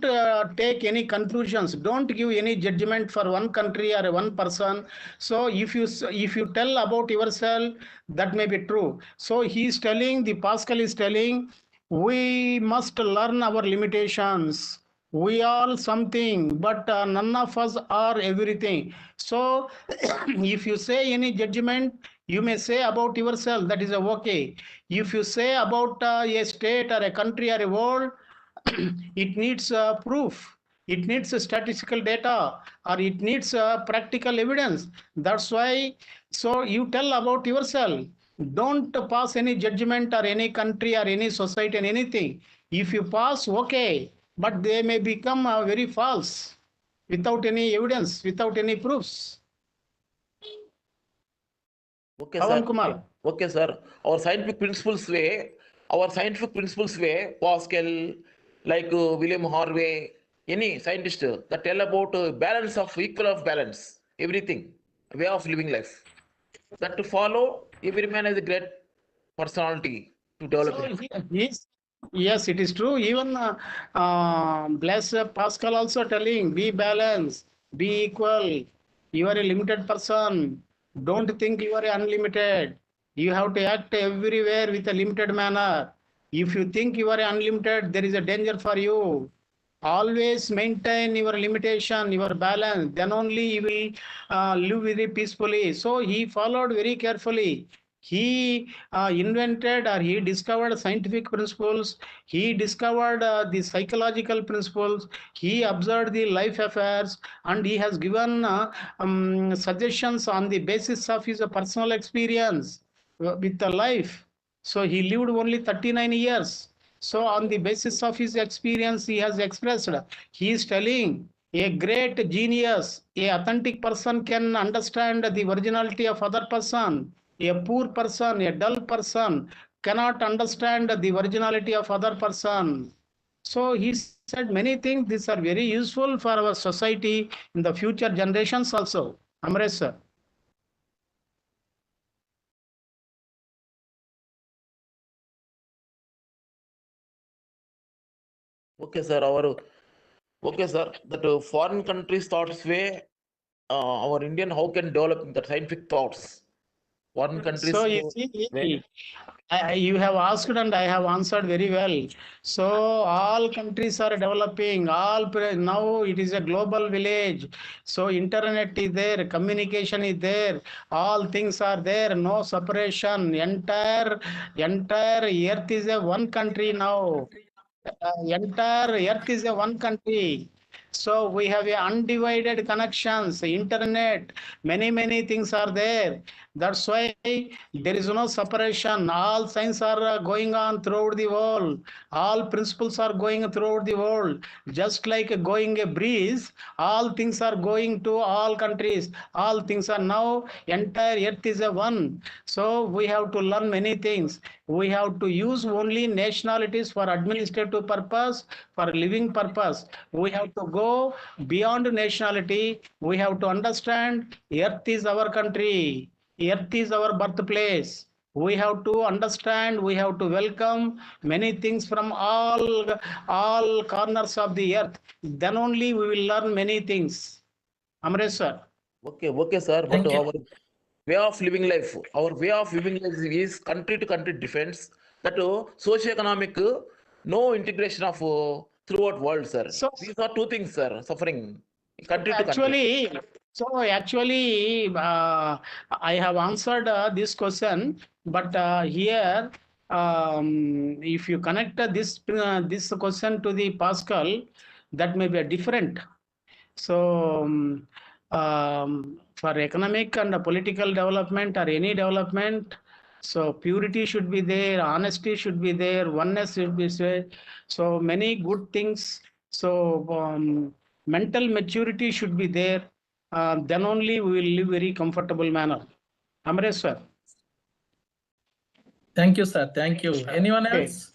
take any conclusions. Don't give any judgment for one country or one person. So if you tell about yourself, that may be true. So he is telling, the Pascal is telling, we must learn our limitations. We are something, but none of us are everything. So if you say any judgment, you may say about yourself, that is okay. If you say about a state or a country or a world, it needs proof. It needs statistical data, or it needs practical evidence. That's why, so you tell about yourself. Don't pass any judgment or any country or any society and anything. If you pass, okay, but they may become very false without any evidence, without any proofs. Okay, Pawan sir. Kumar. Okay, sir. Our scientific principles way, Pascal, like William Harvey, any scientist that tell about balance of equal of balance, everything, way of living life. That to follow, every man has a great personality to develop. Yes, it is true. Even Blaise Pascal also telling, be balanced, be equal. You are a limited person. Don't think you are unlimited. You have to act everywhere with a limited manner. If you think you are unlimited, there is a danger for you. Always maintain your limitation, your balance. Then only you will live very peacefully. So he followed very carefully. He invented or he discovered scientific principles. He discovered the psychological principles. He observed the life affairs, and he has given suggestions on the basis of his personal experience with the life. So he lived only 39 years. So on the basis of his experience, he has expressed, he is telling, a great genius, a authentic person can understand the originality of other person. A poor person, a dull person cannot understand the originality of other person. So he said many things. These are very useful for our society in the future generations also. Amresh sir. Okay, sir. Okay, sir. That foreign countries thoughts way, our Indian how can develop the scientific thoughts. Foreign countries. So you see, you have asked and I have answered very well. So all countries are developing. Now it is a global village. So internet is there, communication is there, all things are there. No separation. Entire earth is a one country now. Entire earth is a one country. So we have a undivided connections, internet, many things are there. That's why there is no separation. All science are going on throughout the world. All principles are going throughout the world. Just like going a breeze, all things are going to all countries. All things are now, entire earth is a one. So we have to learn many things. We have to use only nationalities for administrative purpose, for living purpose. We have to go beyond nationality. We have to understand earth is our country. Earth is our birthplace. We have to understand, we have to welcome many things from all corners of the earth. Then only we will learn many things. Amresh sir. Okay, sir. But Thank you. our way of living life, is country to country difference. That socio-economic, no integration of throughout world, sir. So These are two things, sir, suffering country to country. actually, I have answered this question, but here, if you connect this question to the Pascal, that may be a different. So, for economic and political development or any development, so purity should be there, honesty should be there, oneness should be there. So many good things. So mental maturity should be there. Then only we will live very comfortable manner. Amresh sir. Thank you, sir. Thank you. Anyone Okay. else?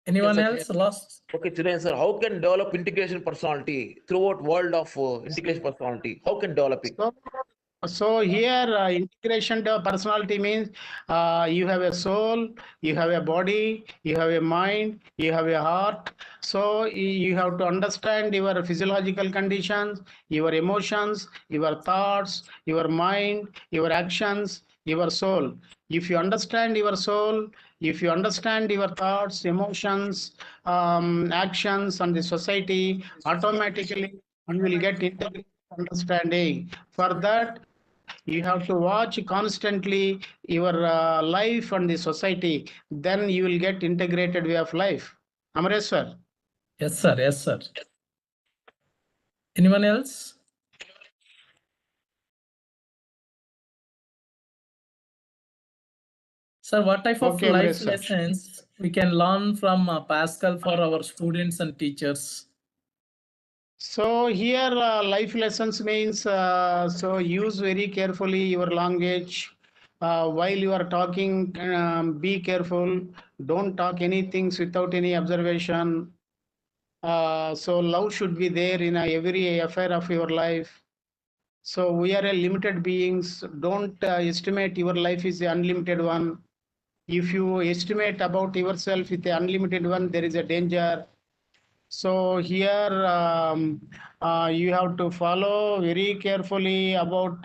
Anyone else? Last. Okay, Chiran, sir, how can develop integration personality throughout world of integration personality? How can develop it? So here integration to personality means you have a soul, you have a body, you have a mind, you have a heart. So you have to understand your physiological conditions, your emotions, your thoughts, your mind, your actions, your soul. If you understand your soul, if you understand your thoughts, emotions, actions, and the society, automatically you will get integrated understanding. For that, you have to watch constantly your life and the society. Then you will get integrated way of life. Amresh sir. Yes, sir. Yes, sir. Anyone else? Sir, what type of Okay, life Amresh sir. lessons we can learn from Pascal for our students and teachers? So here life lessons means so use very carefully your language. While you are talking, be careful. Don't talk anything without any observation. So love should be there in every affair of your life. So we are a limited beings. Don't estimate your life is an unlimited one. If you estimate about yourself with an unlimited one, there is a danger. So here you have to follow very carefully about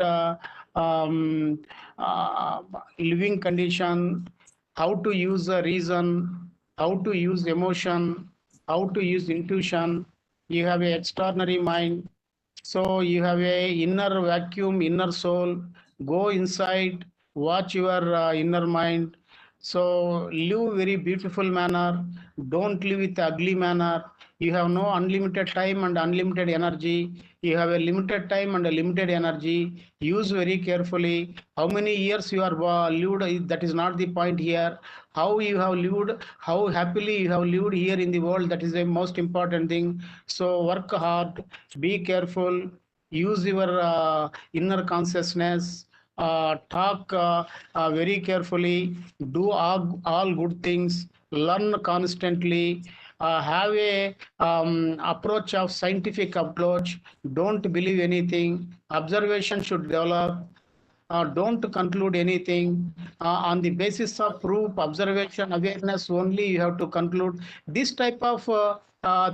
um, uh, living condition, how to use the reason, how to use emotion, how to use intuition. You have an extraordinary mind. So you have a inner vacuum, inner soul. Go inside, watch your inner mind. So live very beautiful manner. Don't live with ugly manner. You have no unlimited time and unlimited energy. You have a limited time and a limited energy. Use very carefully. How many years you are lived, that is not the point here. How you have lived, how happily you have lived here in the world, that is the most important thing. So work hard, be careful, use your inner consciousness, talk very carefully, do all good things, learn constantly, have a approach of scientific approach, don't believe anything, observation should develop, don't conclude anything on the basis of proof, observation, awareness only you have to conclude. This type of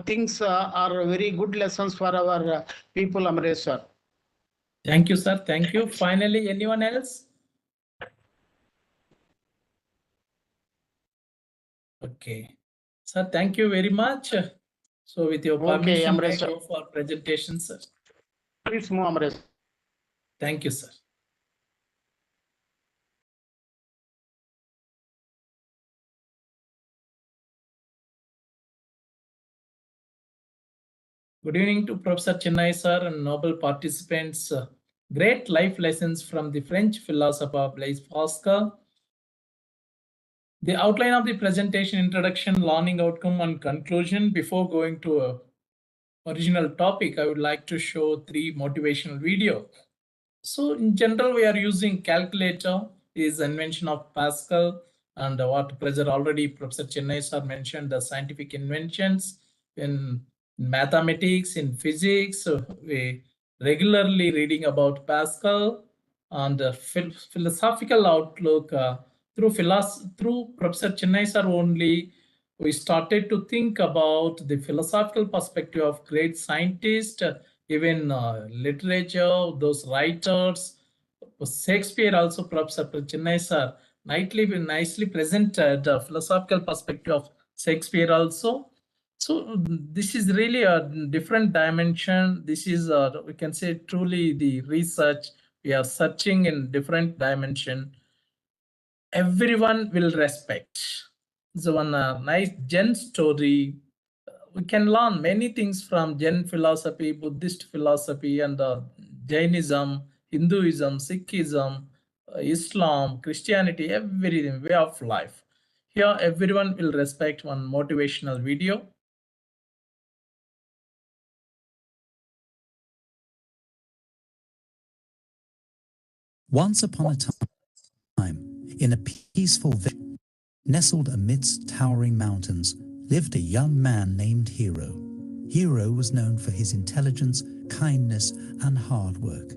things are very good lessons for our people, Amresh sir. Thank you, sir. Thank you. Finally, anyone else? Okay. Sir, thank you very much. So with your Okay, permission, Amresh I sir. go for presentation, sir. Please move, Amresh. Thank you, sir. Good evening to Professor Chennai sir and noble participants. Great life lessons from the French philosopher Blaise Pascal. The outline of the presentation, introduction, learning outcome, and conclusion. Before going to a original topic, I would like to show 3 motivational videos. So in general, we are using calculator is invention of Pascal, and what Professor already Professor Chennai sir mentioned the scientific inventions in mathematics, in physics. So we regularly reading about Pascal and philosophical outlook through Professor Chennai sir only. We started to think about the philosophical perspective of great scientists, even literature, those writers. Shakespeare also, Professor Chennai sir nicely presented the philosophical perspective of Shakespeare also. So this is really a different dimension. This is, we can say, truly the research. We are searching in different dimension. Everyone will respect. So one nice Zen story. We can learn many things from Jain philosophy, Buddhist philosophy, and Jainism, Hinduism, Sikhism, Islam, Christianity, everything, way of life. Here, everyone will respect one motivational video. Once upon a time, in a peaceful village, nestled amidst towering mountains, lived a young man named Hero. Hero was known for his intelligence, kindness, and hard work.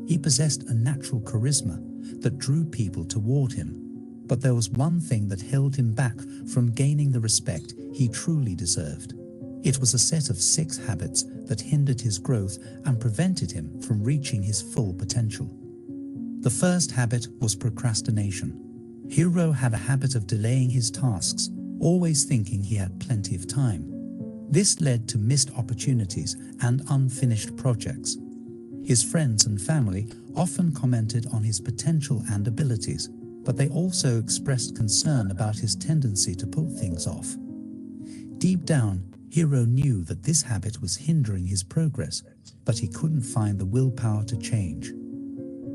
He possessed a natural charisma that drew people toward him. But there was one thing that held him back from gaining the respect he truly deserved. It was a set of 6 habits that hindered his growth and prevented him from reaching his full potential. The first habit was procrastination. Hero had a habit of delaying his tasks, always thinking he had plenty of time. This led to missed opportunities and unfinished projects. His friends and family often commented on his potential and abilities, but they also expressed concern about his tendency to put things off. Deep down, Hero knew that this habit was hindering his progress, but he couldn't find the willpower to change.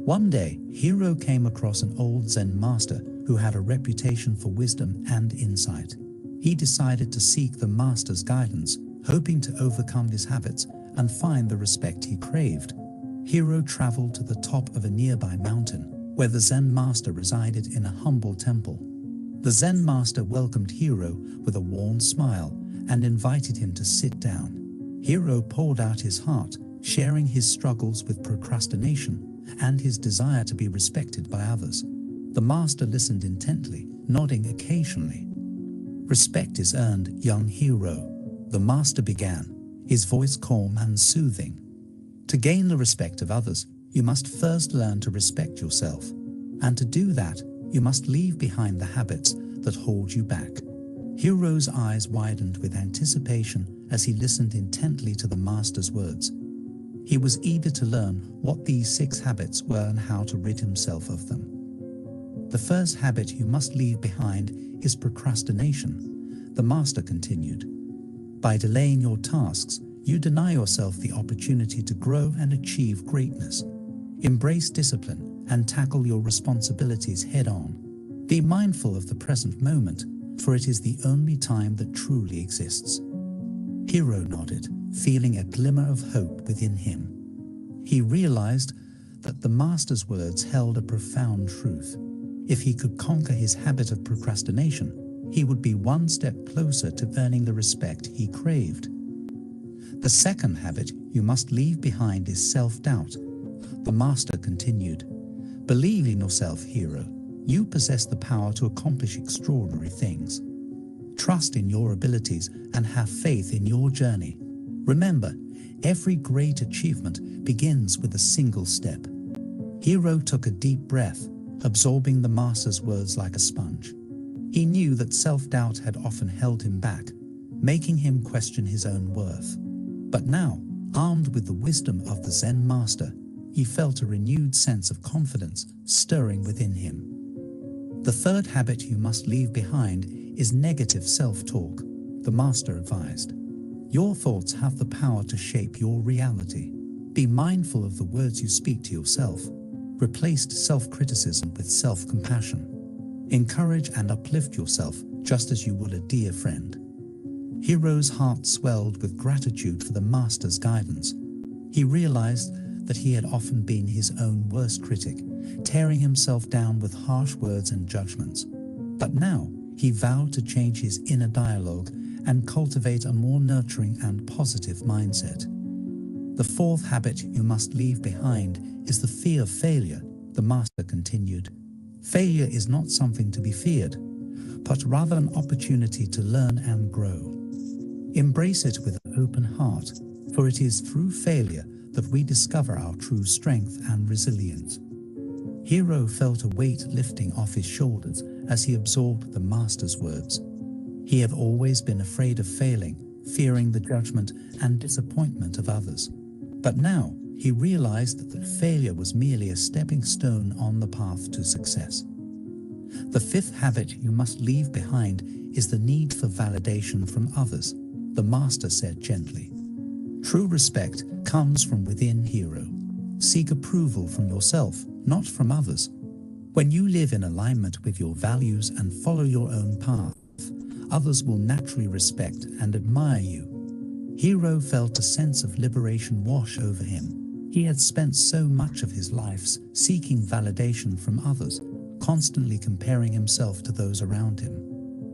One day, Hero came across an old Zen master who had a reputation for wisdom and insight. He decided to seek the master's guidance, hoping to overcome his habits and find the respect he craved. Hero traveled to the top of a nearby mountain, where the Zen master resided in a humble temple. The Zen master welcomed Hero with a warm smile and invited him to sit down. Hero poured out his heart, sharing his struggles with procrastination and his desire to be respected by others. The master listened intently, nodding occasionally. "Respect is earned, young Hero," the master began, his voice calm and soothing. "To gain the respect of others, you must first learn to respect yourself. And to do that, you must leave behind the habits that hold you back." Hero's eyes widened with anticipation as he listened intently to the master's words. He was eager to learn what these 6 habits were and how to rid himself of them. "The first habit you must leave behind is procrastination," the master continued. "By delaying your tasks, you deny yourself the opportunity to grow and achieve greatness. Embrace discipline and tackle your responsibilities head-on. Be mindful of the present moment, for it is the only time that truly exists." Hero nodded, feeling a glimmer of hope within him. He realized that the master's words held a profound truth. If he could conquer his habit of procrastination, he would be one step closer to earning the respect he craved. "The second habit you must leave behind is self-doubt," the master continued. "Believe in yourself, Hero. You possess the power to accomplish extraordinary things. Trust in your abilities and have faith in your journey. Remember, every great achievement begins with a single step." Hero took a deep breath, absorbing the master's words like a sponge. He knew that self-doubt had often held him back, making him question his own worth. But now, armed with the wisdom of the Zen master, he felt a renewed sense of confidence stirring within him. "The third habit you must leave behind is negative self-talk," the master advised. Your thoughts have the power to shape your reality. Be mindful of the words you speak to yourself. Replace self-criticism with self-compassion. Encourage and uplift yourself just as you would a dear friend. Hiro's heart swelled with gratitude for the master's guidance. He realized that he had often been his own worst critic, tearing himself down with harsh words and judgments. But now, he vowed to change his inner dialogue and cultivate a more nurturing and positive mindset. The fourth habit you must leave behind is the fear of failure, the master continued. Failure is not something to be feared, but rather an opportunity to learn and grow. Embrace it with an open heart, for it is through failure that we discover our true strength and resilience. Hiro felt a weight lifting off his shoulders as he absorbed the master's words. He had always been afraid of failing, fearing the judgment and disappointment of others. But now, he realized that failure was merely a stepping stone on the path to success. The fifth habit you must leave behind is the need for validation from others, the master said gently. True respect comes from within, Hiro. Seek approval from yourself, not from others. When you live in alignment with your values and follow your own path, others will naturally respect and admire you. Hiro felt a sense of liberation wash over him. He had spent so much of his life seeking validation from others, constantly comparing himself to those around him.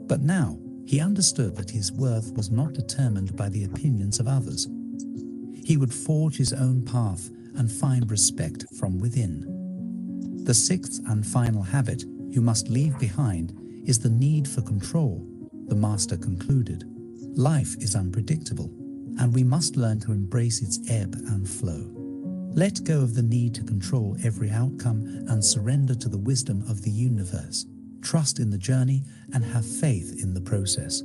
But now, he understood that his worth was not determined by the opinions of others. He would forge his own path and find respect from within. The sixth and final habit you must leave behind is the need for control, the master concluded. Life is unpredictable, and we must learn to embrace its ebb and flow. Let go of the need to control every outcome and surrender to the wisdom of the universe. Trust in the journey and have faith in the process.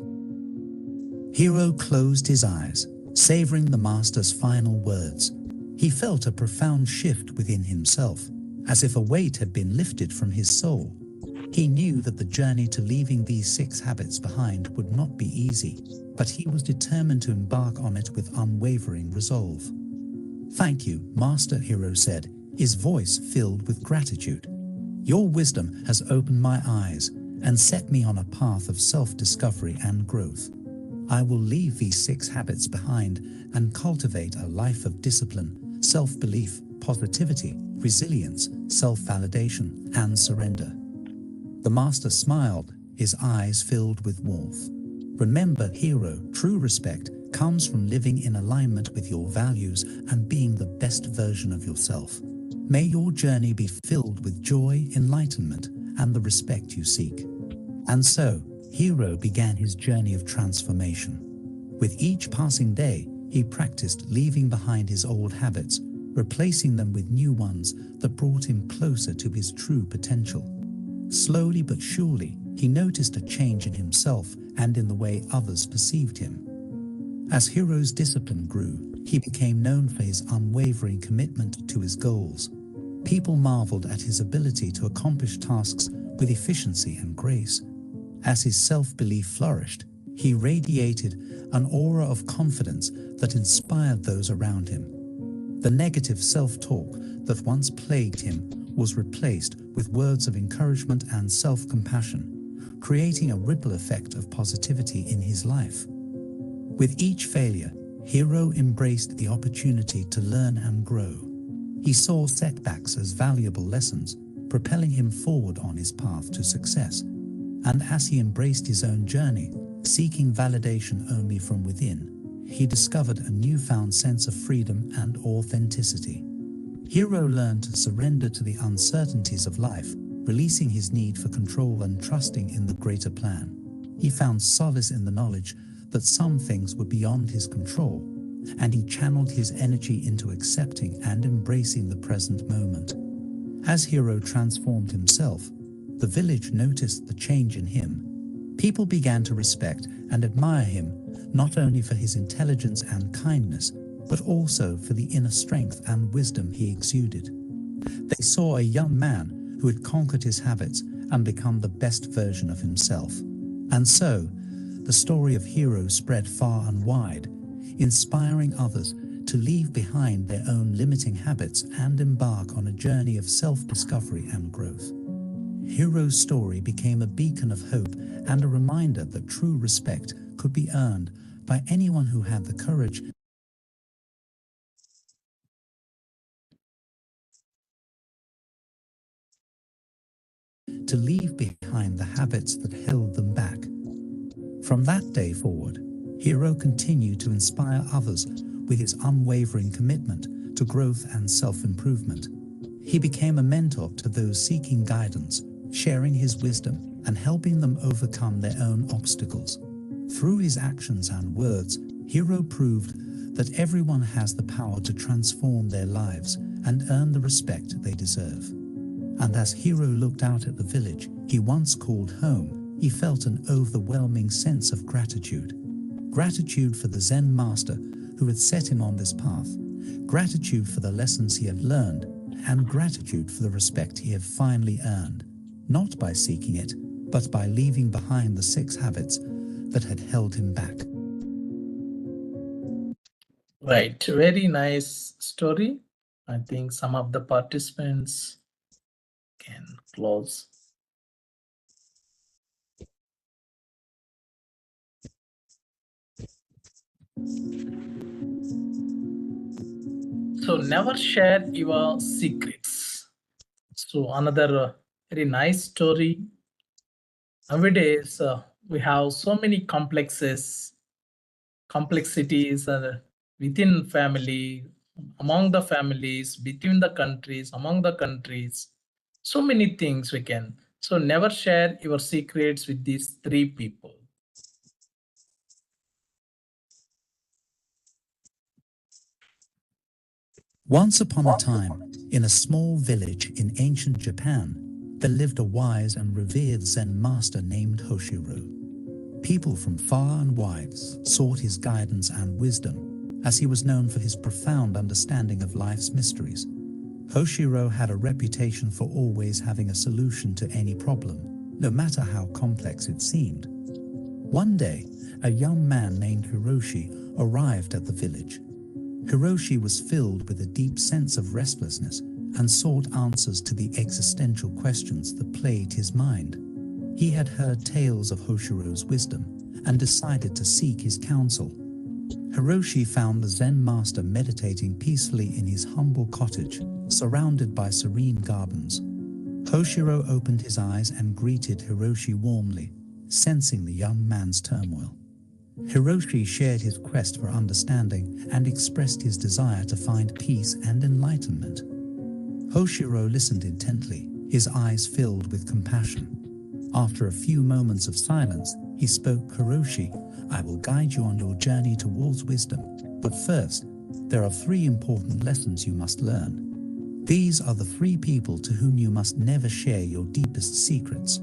Hiro closed his eyes, savoring the master's final words. He felt a profound shift within himself, as if a weight had been lifted from his soul. He knew that the journey to leaving these 6 habits behind would not be easy, but he was determined to embark on it with unwavering resolve. "Thank you, Master," Hiro said, his voice filled with gratitude. "Your wisdom has opened my eyes and set me on a path of self-discovery and growth. I will leave these 6 habits behind and cultivate a life of discipline, self-belief, positivity, resilience, self-validation, and surrender." The master smiled, his eyes filled with warmth. Remember, Hiro, true respect comes from living in alignment with your values and being the best version of yourself. May your journey be filled with joy, enlightenment, and the respect you seek. And so, Hiro began his journey of transformation. With each passing day, he practiced leaving behind his old habits, replacing them with new ones that brought him closer to his true potential. Slowly but surely, he noticed a change in himself and in the way others perceived him. As Hiro's discipline grew, he became known for his unwavering commitment to his goals. People marveled at his ability to accomplish tasks with efficiency and grace. As his self-belief flourished, he radiated an aura of confidence that inspired those around him. The negative self-talk that once plagued him was replaced with words of encouragement and self-compassion, creating a ripple effect of positivity in his life. With each failure, Hiro embraced the opportunity to learn and grow. He saw setbacks as valuable lessons, propelling him forward on his path to success. And as he embraced his own journey, seeking validation only from within, he discovered a newfound sense of freedom and authenticity. Hiro learned to surrender to the uncertainties of life, releasing his need for control and trusting in the greater plan. He found solace in the knowledge that some things were beyond his control, and he channeled his energy into accepting and embracing the present moment. As Hiro transformed himself, the village noticed the change in him. People began to respect and admire him, not only for his intelligence and kindness, but also for the inner strength and wisdom he exuded. They saw a young man who had conquered his habits and become the best version of himself. And so, the story of Hiro spread far and wide. inspiring others to leave behind their own limiting habits and embark on a journey of self-discovery and growth. Hiro's story became a beacon of hope and a reminder that true respect could be earned by anyone who had the courage to leave behind the habits that held them back. From that day forward, Hiro continued to inspire others with his unwavering commitment to growth and self-improvement. He became a mentor to those seeking guidance, sharing his wisdom and helping them overcome their own obstacles. Through his actions and words, Hiro proved that everyone has the power to transform their lives and earn the respect they deserve. And as Hiro looked out at the village he once called home, he felt an overwhelming sense of gratitude. Gratitude for the Zen master who had set him on this path, gratitude for the lessons he had learned, and gratitude for the respect he had finally earned, not by seeking it, but by leaving behind the 6 habits that had held him back. Right, very nice story. I think some of the participants can close. So never share your secrets. So another very nice story. Nowadays, we have so many complexities within family, among the families, between the countries, among the countries. So many things we can. So never share your secrets with these 3 people. Once upon a time, in a small village in ancient Japan, there lived a wise and revered Zen master named Hoshiro. People from far and wide sought his guidance and wisdom, as he was known for his profound understanding of life's mysteries. Hoshiro had a reputation for always having a solution to any problem, no matter how complex it seemed. One day, a young man named Hiroshi arrived at the village. Hiroshi was filled with a deep sense of restlessness and sought answers to the existential questions that plagued his mind. He had heard tales of Hoshiro's wisdom and decided to seek his counsel. Hiroshi found the Zen master meditating peacefully in his humble cottage, surrounded by serene gardens. Hoshiro opened his eyes and greeted Hiroshi warmly, sensing the young man's turmoil. Hiroshi shared his quest for understanding and expressed his desire to find peace and enlightenment. Hoshiro listened intently, his eyes filled with compassion. After a few moments of silence, he spoke. Hiroshi, I will guide you on your journey towards wisdom. But first, there are 3 important lessons you must learn. These are the 3 people to whom you must never share your deepest secrets.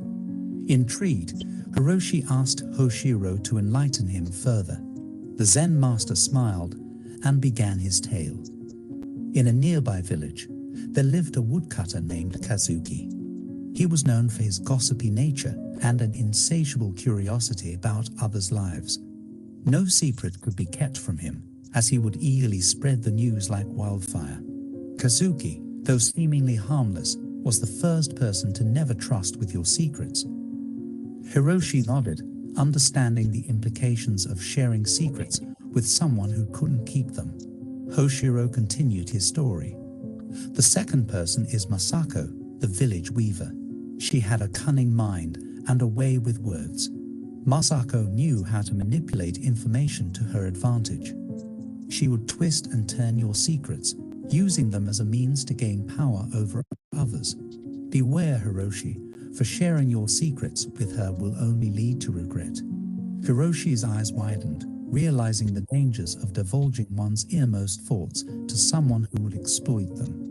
Intrigued, Hiroshi asked Hoshiro to enlighten him further. The Zen master smiled and began his tale. In a nearby village, there lived a woodcutter named Kazuki. He was known for his gossipy nature and an insatiable curiosity about others' lives. No secret could be kept from him, as he would eagerly spread the news like wildfire. Kazuki, though seemingly harmless, was the first person to never trust with your secrets. Hiroshi nodded, understanding the implications of sharing secrets with someone who couldn't keep them. Hoshiro continued his story. The second person is Masako, the village weaver. She had a cunning mind and a way with words. Masako knew how to manipulate information to her advantage. She would twist and turn your secrets, using them as a means to gain power over others. Beware, Hiroshi, for sharing your secrets with her will only lead to regret. Hiroshi's eyes widened, realizing the dangers of divulging one's innermost thoughts to someone who would exploit them.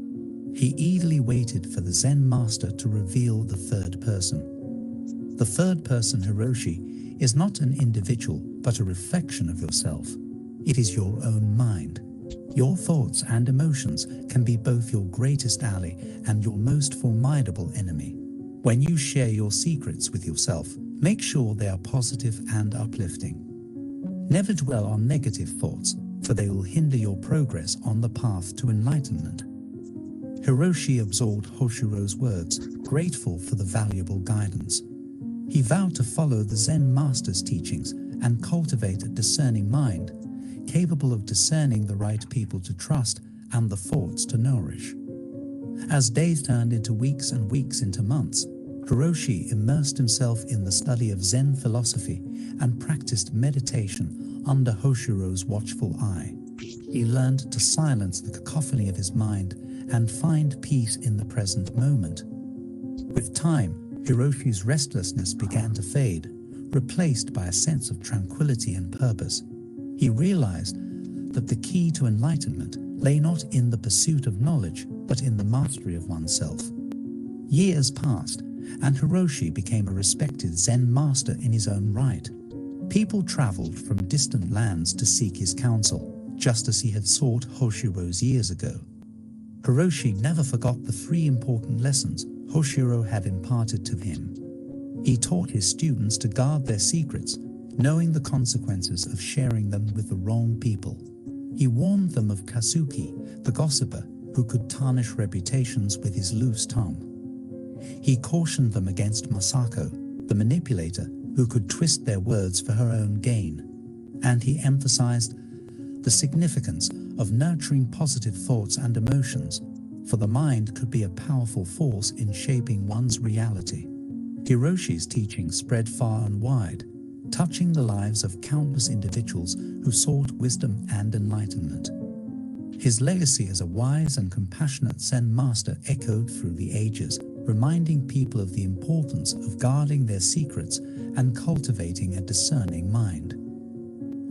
He eagerly waited for the Zen master to reveal the third person. The third person, Hiroshi, is not an individual, but a reflection of yourself. It is your own mind. Your thoughts and emotions can be both your greatest ally and your most formidable enemy. When you share your secrets with yourself, make sure they are positive and uplifting. Never dwell on negative thoughts. for they will hinder your progress on the path to enlightenment. Hiroshi absorbed Hoshiro's words, grateful for the valuable guidance. He vowed to follow the Zen master's teachings and cultivate a discerning mind, capable of discerning the right people to trust and the thoughts to nourish. As days turned into weeks and weeks into months, Hiroshi immersed himself in the study of Zen philosophy and practiced meditation under Hoshiro's watchful eye. He learned to silence the cacophony of his mind and find peace in the present moment. With time, Hiroshi's restlessness began to fade, replaced by a sense of tranquility and purpose. He realized that the key to enlightenment lay not in the pursuit of knowledge, but in the mastery of oneself. Years passed, and Hiroshi became a respected Zen master in his own right. People traveled from distant lands to seek his counsel, just as he had sought Hoshiro's years ago. Hiroshi never forgot the 3 important lessons Hoshiro had imparted to him. He taught his students to guard their secrets, knowing the consequences of sharing them with the wrong people. He warned them of Kasuki, the gossiper, who could tarnish reputations with his loose tongue. He cautioned them against Masako, the manipulator, who could twist their words for her own gain. And he emphasized the significance of nurturing positive thoughts and emotions, for the mind could be a powerful force in shaping one's reality. Hiroshi's teachings spread far and wide, touching the lives of countless individuals who sought wisdom and enlightenment. His legacy as a wise and compassionate Zen master echoed through the ages, reminding people of the importance of guarding their secrets and cultivating a discerning mind.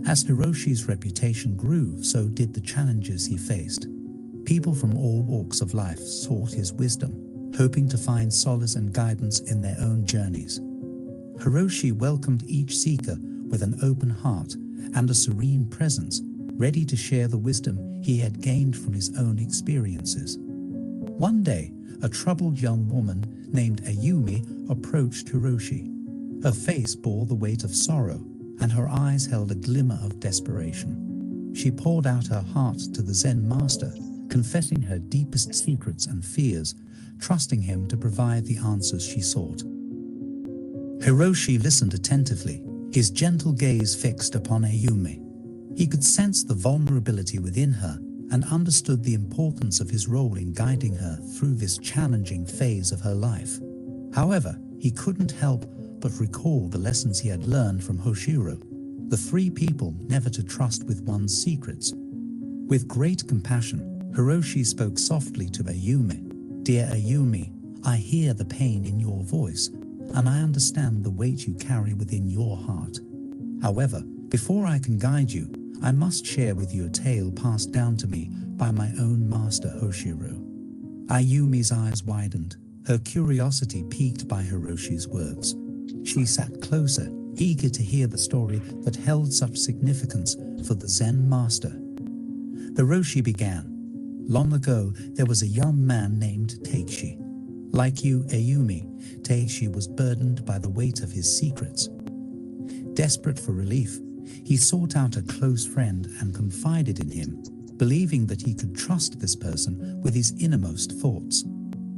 As Hiroshi's reputation grew, so did the challenges he faced. People from all walks of life sought his wisdom, hoping to find solace and guidance in their own journeys. Hiroshi welcomed each seeker with an open heart and a serene presence, ready to share the wisdom he had gained from his own experiences. One day, a troubled young woman named Ayumi approached Hiroshi. Her face bore the weight of sorrow, and her eyes held a glimmer of desperation. She poured out her heart to the Zen master, confessing her deepest secrets and fears, trusting him to provide the answers she sought. Hiroshi listened attentively, his gentle gaze fixed upon Ayumi. He could sense the vulnerability within her and understood the importance of his role in guiding her through this challenging phase of her life. However, he couldn't help but recall the lessons he had learned from Hoshiro, the 3 people never to trust with one's secrets. With great compassion, Hiroshi spoke softly to Ayumi. "Dear Ayumi, I hear the pain in your voice, and I understand the weight you carry within your heart. However, before I can guide you, I must share with you a tale passed down to me by my own master Hoshiro." Ayumi's eyes widened, her curiosity piqued by Hiroshi's words. She sat closer, eager to hear the story that held such significance for the Zen master. Hiroshi began. "Long ago, there was a young man named Teishi. Like you, Ayumi, Teishi was burdened by the weight of his secrets. Desperate for relief, he sought out a close friend and confided in him, believing that he could trust this person with his innermost thoughts."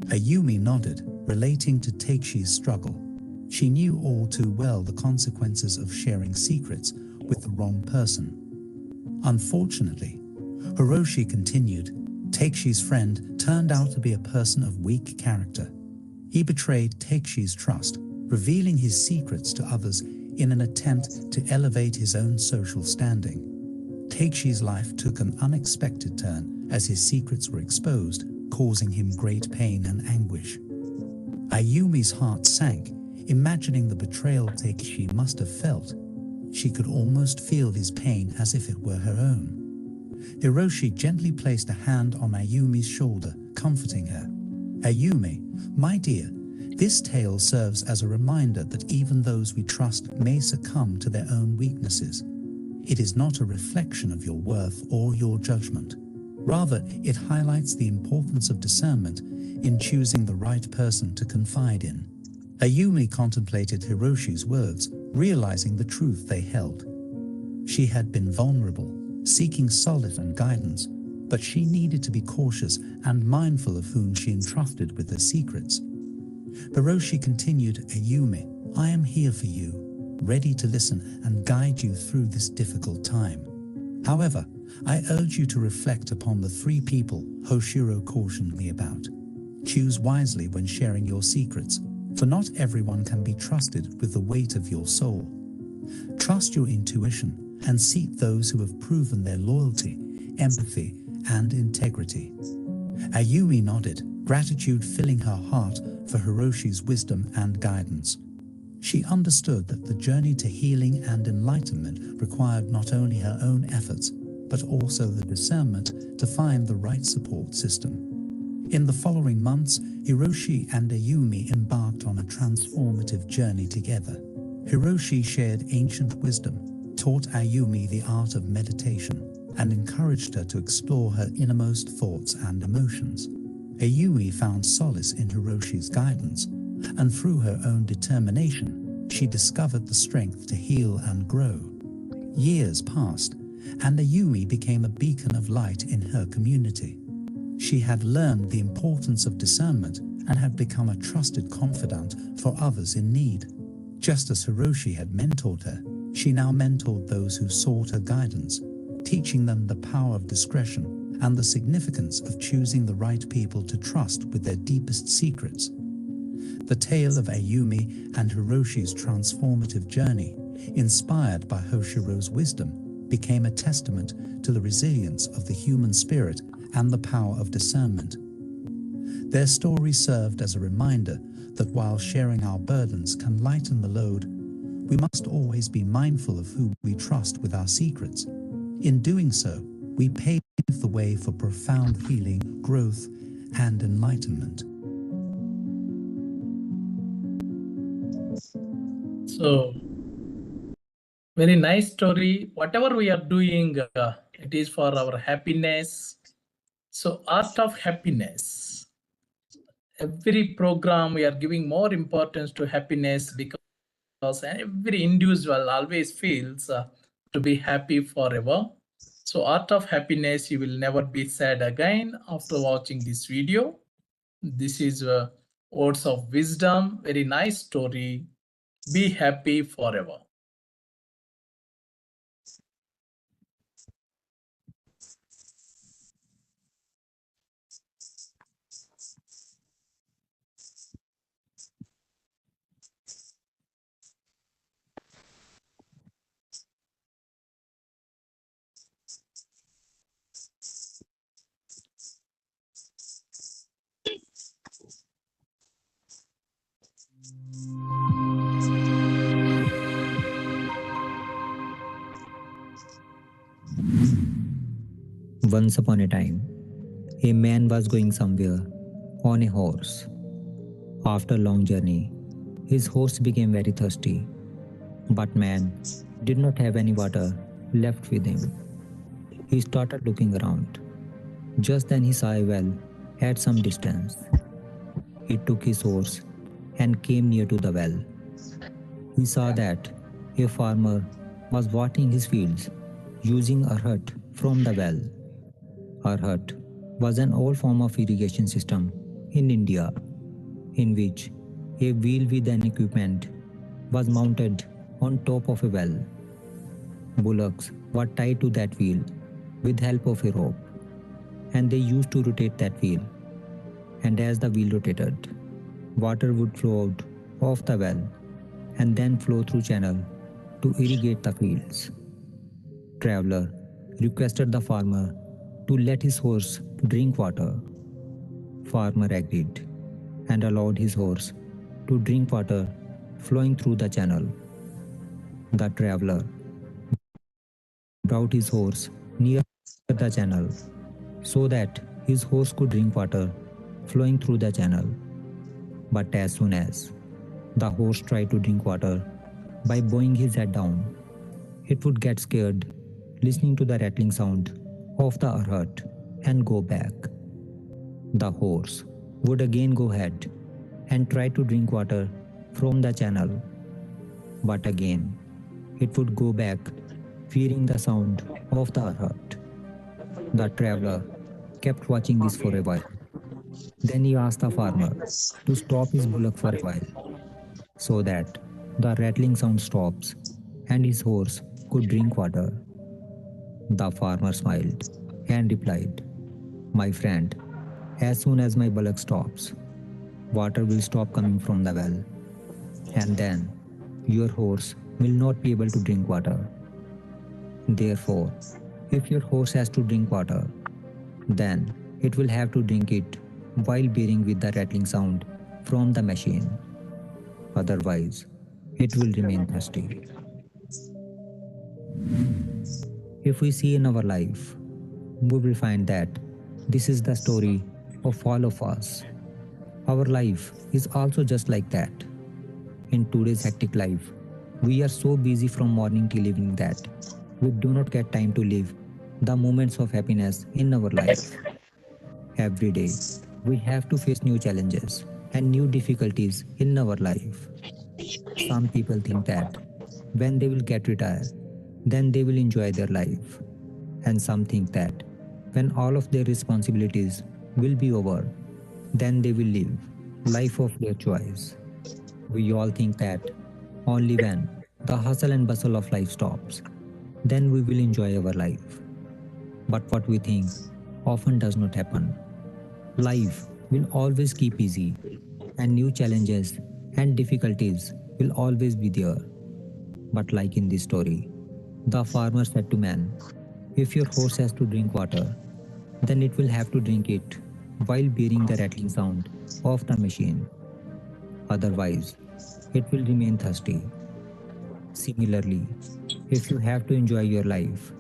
Ayumi nodded, relating to Teishi's struggle. She knew all too well the consequences of sharing secrets with the wrong person. Unfortunately, Hiroshi continued, Teishi's friend turned out to be a person of weak character. He betrayed Teishi's trust, revealing his secrets to others in an attempt to elevate his own social standing. Teishi's life took an unexpected turn as his secrets were exposed, causing him great pain and anguish. Ayumi's heart sank, imagining the betrayal Teishi must have felt. She could almost feel his pain as if it were her own. Hiroshi gently placed a hand on Ayumi's shoulder, comforting her. "Ayumi, my dear, this tale serves as a reminder that even those we trust may succumb to their own weaknesses. It is not a reflection of your worth or your judgment. Rather, it highlights the importance of discernment in choosing the right person to confide in." Ayumi contemplated Hiroshi's words, realizing the truth they held. She had been vulnerable, seeking solace and guidance, but she needed to be cautious and mindful of whom she entrusted with her secrets. Hiroshi continued, Ayumi, I am here for you, ready to listen and guide you through this difficult time. However, I urge you to reflect upon the three people Hoshiro cautioned me about. Choose wisely when sharing your secrets, for not everyone can be trusted with the weight of your soul. Trust your intuition and seek those who have proven their loyalty, empathy, and integrity. Ayumi nodded, gratitude filling her heart for Hiroshi's wisdom and guidance. She understood that the journey to healing and enlightenment required not only her own efforts, but also the discernment to find the right support system. In the following months, Hiroshi and Ayumi embarked on a transformative journey together. Hiroshi shared ancient wisdom, taught Ayumi the art of meditation, and encouraged her to explore her innermost thoughts and emotions. Ayumi found solace in Hiroshi's guidance, and through her own determination, she discovered the strength to heal and grow. Years passed, and Ayumi became a beacon of light in her community. She had learned the importance of discernment and had become a trusted confidant for others in need. Just as Hiroshi had mentored her, she now mentored those who sought her guidance, teaching them the power of discretion and the significance of choosing the right people to trust with their deepest secrets. The tale of Ayumi and Hiroshi's transformative journey, inspired by Hoshiro's wisdom, became a testament to the resilience of the human spirit and the power of discernment. Their story served as a reminder that while sharing our burdens can lighten the load, we must always be mindful of who we trust with our secrets. In doing so, we pave the way for profound healing, growth, and enlightenment. So, very nice story. Whatever we are doing, it is for our happiness. So, art of happiness. Every program we are giving more importance to happiness because every individual always feels to be happy forever. So, art of happiness, you will never be sad again after watching this video. This is words of wisdom, very nice story. Be happy forever. Once upon a time, a man was going somewhere on a horse. After a long journey, his horse became very thirsty, but man did not have any water left with him. He started looking around. Just then he saw a well at some distance. He took his horse and came near to the well. He saw that a farmer was watering his fields using a hut from the well. Our hut was an old form of irrigation system in India, in which a wheel with an equipment was mounted on top of a well. Bullocks were tied to that wheel with help of a rope, and they used to rotate that wheel. And as the wheel rotated, water would flow out of the well and then flow through channel to irrigate the fields. Traveler requested the farmer to let his horse drink water. Farmer agreed and allowed his horse to drink water flowing through the channel. The traveler brought his horse near the channel so that his horse could drink water flowing through the channel. But as soon as the horse tried to drink water by bowing his head down, it would get scared listening to the rattling sound of the hut and go back. The horse would again go ahead and try to drink water from the channel, but again it would go back fearing the sound of the hurt. The traveler kept watching this for a while. Then he asked the farmer to stop his bullock for a while, so that the rattling sound stops and his horse could drink water. The farmer smiled and replied, "My friend, as soon as my bullock stops, water will stop coming from the well, and then your horse will not be able to drink water. Therefore, if your horse has to drink water, then it will have to drink it while bearing with the rattling sound from the machine. Otherwise, it will remain thirsty." If we see in our life, we will find that this is the story of all of us. Our life is also just like that. In today's hectic life, we are so busy from morning till evening that we do not get time to live the moments of happiness in our life. Every day, we have to face new challenges and new difficulties in our life. Some people think that when they will get retired, then they will enjoy their life. And some think that when all of their responsibilities will be over, then they will live life of their choice. We all think that only when the hustle and bustle of life stops, then we will enjoy our life. But what we think often does not happen. Life will always keep easy, and new challenges and difficulties will always be there. But like in this story, the farmer said to man, "If your horse has to drink water, then it will have to drink it while bearing the rattling sound of the machine. Otherwise, it will remain thirsty." Similarly, if you have to enjoy your life,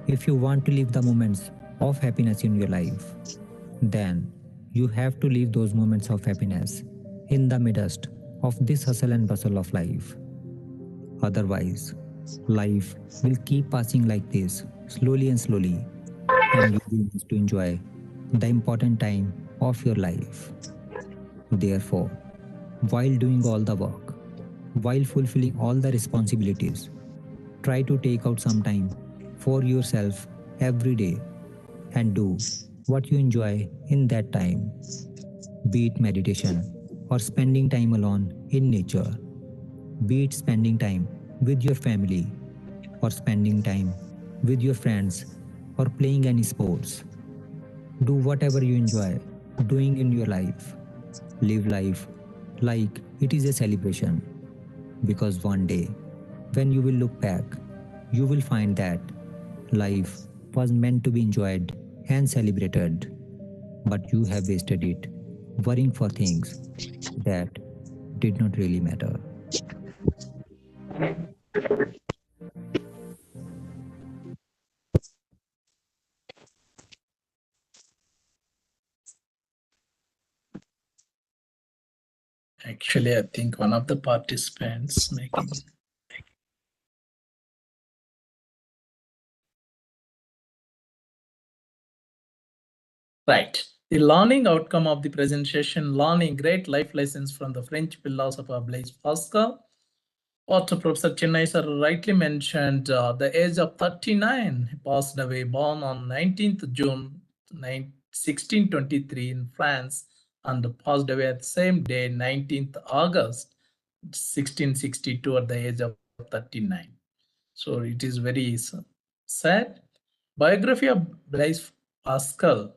if you want to live the moments of happiness in your life, then you have to live those moments of happiness in the midst of this hustle and bustle of life. Otherwise, life will keep passing like this, slowly and slowly, and you will miss to enjoy the important time of your life. Therefore, while doing all the work, while fulfilling all the responsibilities, try to take out some time for yourself every day and do what you enjoy in that time. Be it meditation or spending time alone in nature, be it spending time with your family or spending time with your friends or playing any sports. Do whatever you enjoy doing in your life. Live life like it is a celebration, because one day when you will look back, you will find that life was meant to be enjoyed and celebrated, but you have wasted it worrying for things that did not really matter. Actually, I think one of the participants making. Right. The learning outcome of the presentation, learning great life lessons from the French philosopher Blaise Pascal. What Professor Chennai sir rightly mentioned, the age of 39, he passed away, born on 19th June 1623 in France, and passed away at the same day, 19th August 1662, at the age of 39. So it is very sad. Biography of Blaise Pascal.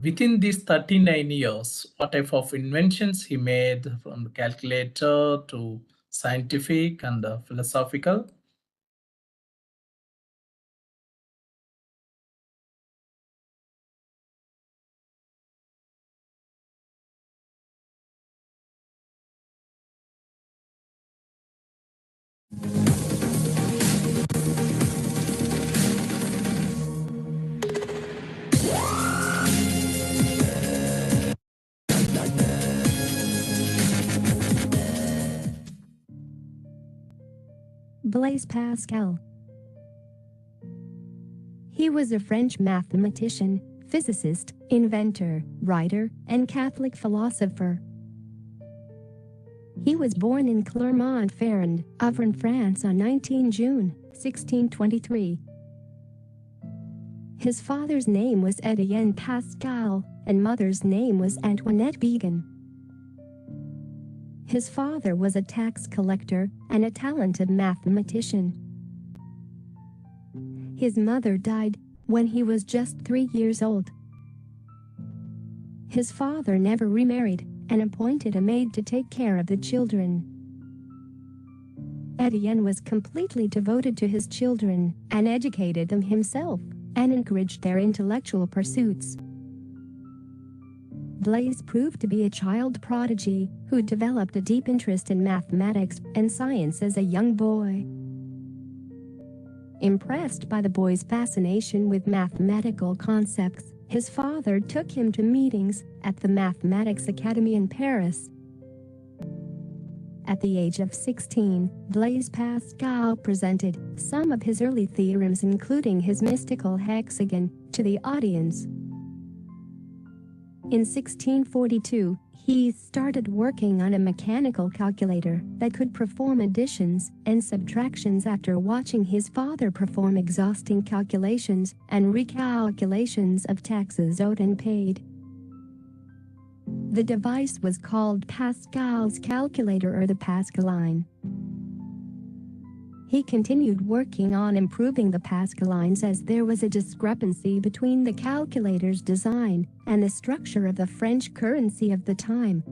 Within these 39 years, what type of inventions he made, from the calculator to scientific and philosophical. Blaise Pascal. He was a French mathematician, physicist, inventor, writer, and Catholic philosopher. He was born in Clermont-Ferrand, Auvergne, France on 19 June, 1623. His father's name was Étienne Pascal, and mother's name was Antoinette Began. His father was a tax collector and a talented mathematician. His mother died when he was just 3 years old. His father never remarried and appointed a maid to take care of the children. Étienne was completely devoted to his children and educated them himself and encouraged their intellectual pursuits. Blaise proved to be a child prodigy who developed a deep interest in mathematics and science as a young boy. Impressed by the boy's fascination with mathematical concepts, his father took him to meetings at the Mathematics Academy in Paris. At the age of 16, Blaise Pascal presented some of his early theorems, including his mystical hexagon, to the audience. In 1642, he started working on a mechanical calculator that could perform additions and subtractions after watching his father perform exhausting calculations and recalculations of taxes owed and paid. The device was called Pascal's calculator or the Pascaline. He continued working on improving the Pascalines as there was a discrepancy between the calculator's design and the structure of the French currency of the time.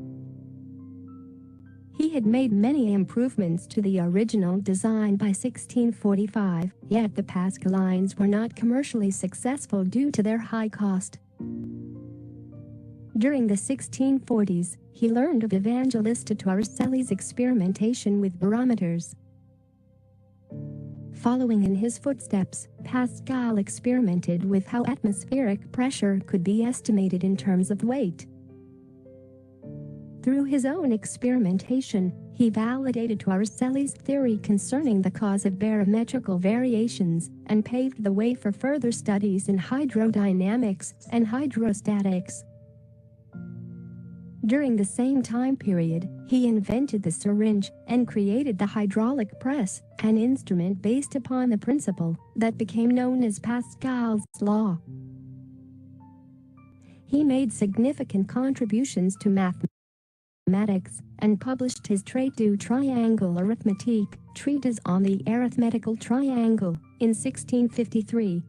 He had made many improvements to the original design by 1645, yet the Pascalines were not commercially successful due to their high cost. During the 1640s, he learned of Evangelista Torricelli's experimentation with barometers. Following in his footsteps, Pascal experimented with how atmospheric pressure could be estimated in terms of weight. Through his own experimentation, he validated Torricelli's theory concerning the cause of barometrical variations and paved the way for further studies in hydrodynamics and hydrostatics. During the same time period, he invented the syringe and created the hydraulic press, an instrument based upon the principle that became known as Pascal's law. He made significant contributions to mathematics and published his Traité du triangle arithmétique, treatise on the arithmetical triangle, in 1653.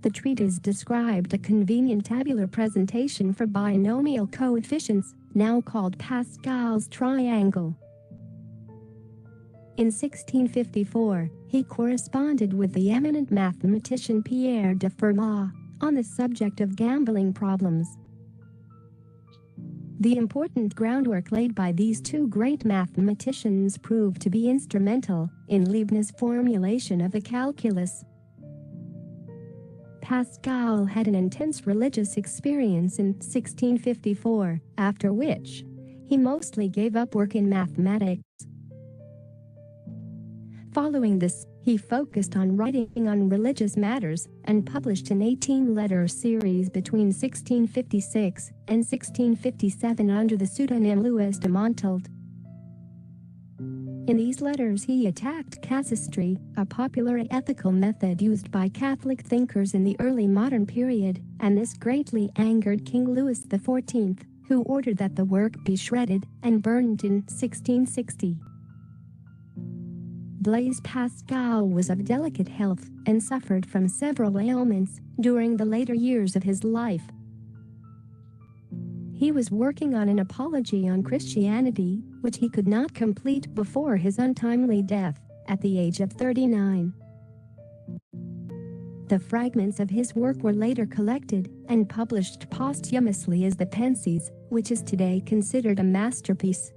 The treatise described a convenient tabular presentation for binomial coefficients, now called Pascal's triangle. In 1654, he corresponded with the eminent mathematician Pierre de Fermat on the subject of gambling problems. The important groundwork laid by these two great mathematicians proved to be instrumental in Leibniz's formulation of the calculus. Pascal had an intense religious experience in 1654, after which he mostly gave up work in mathematics. Following this, he focused on writing on religious matters and published an 18-letter series between 1656 and 1657 under the pseudonym Louis de Montalt. In these letters he attacked casuistry, a popular ethical method used by Catholic thinkers in the early modern period, and this greatly angered King Louis XIV, who ordered that the work be shredded and burned in 1660. Blaise Pascal was of delicate health and suffered from several ailments during the later years of his life. He was working on an apology on Christianity, which he could not complete before his untimely death, at the age of 39. The fragments of his work were later collected and published posthumously as the Pensies, which is today considered a masterpiece.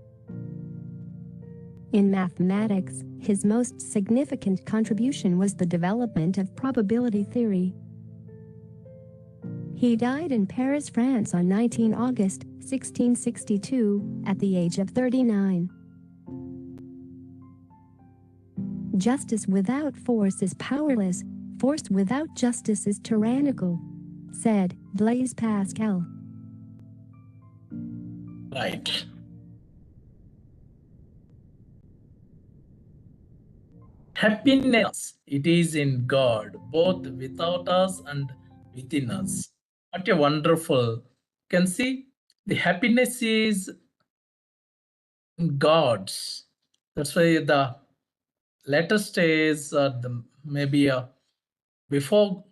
In mathematics, his most significant contribution was the development of probability theory. He died in Paris, France on 19 August, 1662, at the age of 39. Justice without force is powerless, force without justice is tyrannical, said Blaise Pascal. Right. Happiness, it is in God, both without us and within us. What a wonderful. You can see the happiness is in God's. That's why the later stage, maybe before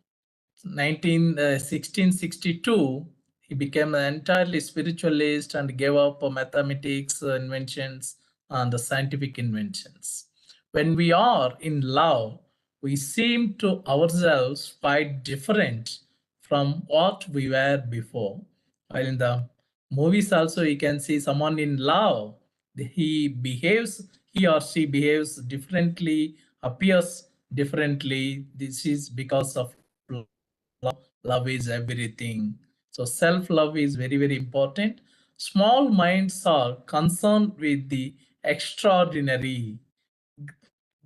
1662, he became an entirely spiritualist and gave up mathematics inventions and the scientific inventions. When we are in love, we seem to ourselves quite different from what we were before. While in the movies also you can see someone in love, he or she behaves differently, appears differently. This is because of love is everything. So self-love is very, very important. Small minds are concerned with the extraordinary.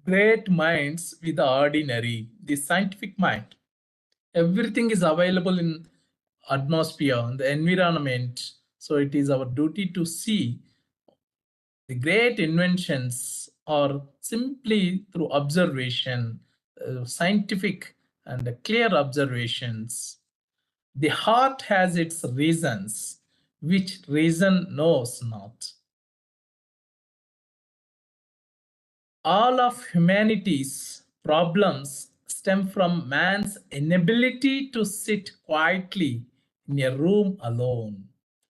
Great minds with the ordinary, the scientific mind. Everything is available in atmosphere, in the environment. So it is our duty to see the great inventions are simply through observation, scientific and clear observations. The heart has its reasons, which reason knows not. All of humanity's problems stem from man's inability to sit quietly in a room alone.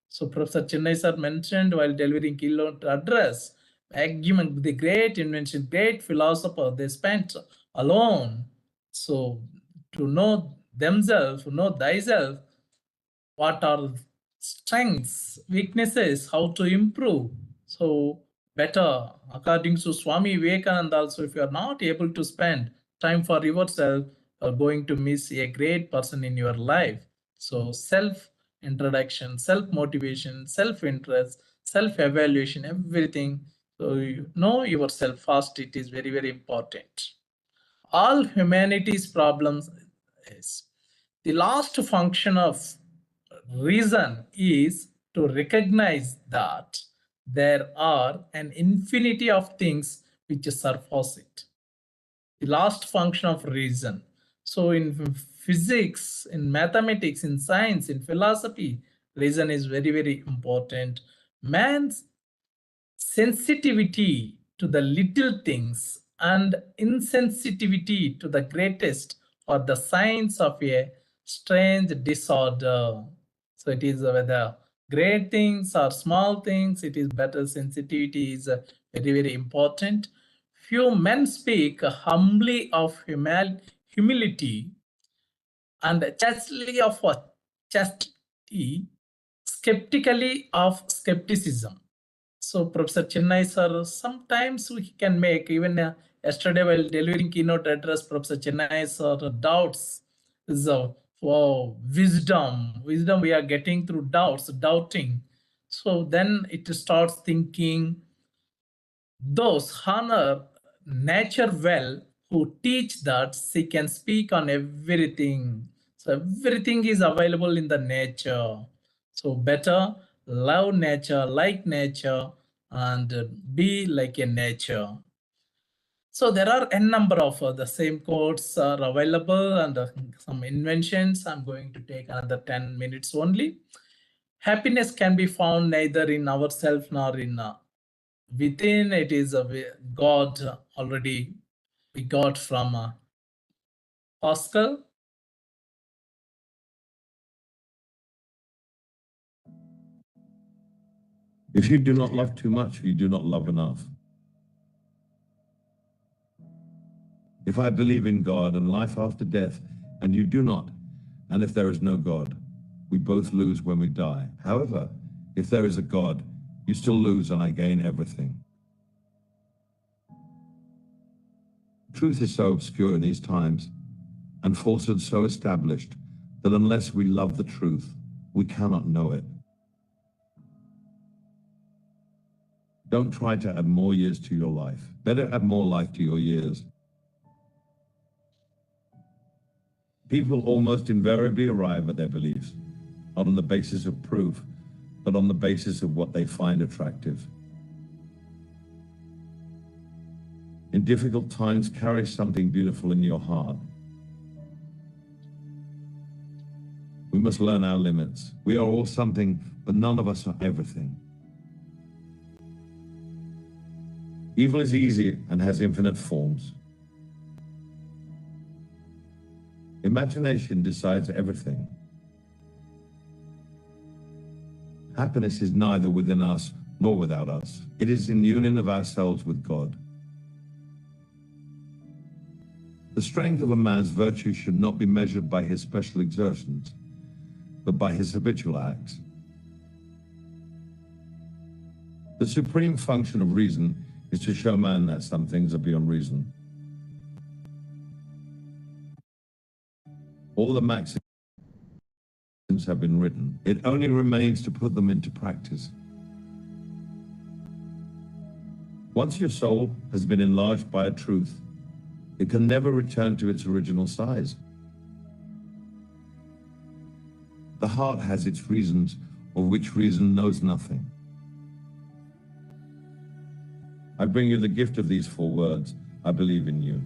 So Professor Chennai sir mentioned while delivering keynote address, the great invention, great philosopher, they spent alone. So to know themselves, to know thyself, what are strengths, weaknesses, how to improve. So better, according to Swami Vivekananda also, if you are not able to spend time for yourself, you are going to miss a great person in your life. So self-introduction, self-motivation, self-interest, self-evaluation, everything. So you know yourself first, it is very, very important. All humanity's problems is the last function of reason is to recognize that there are an infinity of things which surpass it. The last function of reason. So in physics, in mathematics, in science, in philosophy, reason is very, very important. Man's sensitivity to the little things and insensitivity to the greatest are the signs of a strange disorder. So it is whether great things or small things, it is better. Sensitivity is very, very important. Few men speak humbly of humility and chastely of chastity, skeptically of skepticism. So Professor Chennai sir, sometimes we can make, even yesterday while delivering keynote address, Professor Chennai sir doubts is wisdom we are getting through doubting. So then it starts thinking, those honor nature well who teach that she can speak on everything. So everything is available in the nature. So better love nature, like nature, and be like a nature. So there are n number of the same quotes are available and some inventions. I'm going to take another 10 minutes only. Happiness can be found neither in ourselves nor in within. It is a God already we got from Pascal. If you do not love too much, you do not love enough. If I believe in God and life after death, and you do not, and if there is no God, we both lose when we die. However, if there is a God, you still lose and I gain everything. Truth is so obscure in these times, and falsehood so established, that unless we love the truth, we cannot know it. Don't try to add more years to your life. Better add more life to your years. People almost invariably arrive at their beliefs, not on the basis of proof, but on the basis of what they find attractive. In difficult times, carry something beautiful in your heart. We must learn our limits. We are all something, but none of us are everything. Evil is easy and has infinite forms. Imagination decides everything. Happiness is neither within us nor without us. It is in union of ourselves with God. The strength of a man's virtue should not be measured by his special exertions, but by his habitual acts. The supreme function of reason is to show man that some things are beyond reason. All the maxims have been written. It only remains to put them into practice. Once your soul has been enlarged by a truth, it can never return to its original size. The heart has its reasons, of which reason knows nothing. I bring you the gift of these 4 words, I believe in you.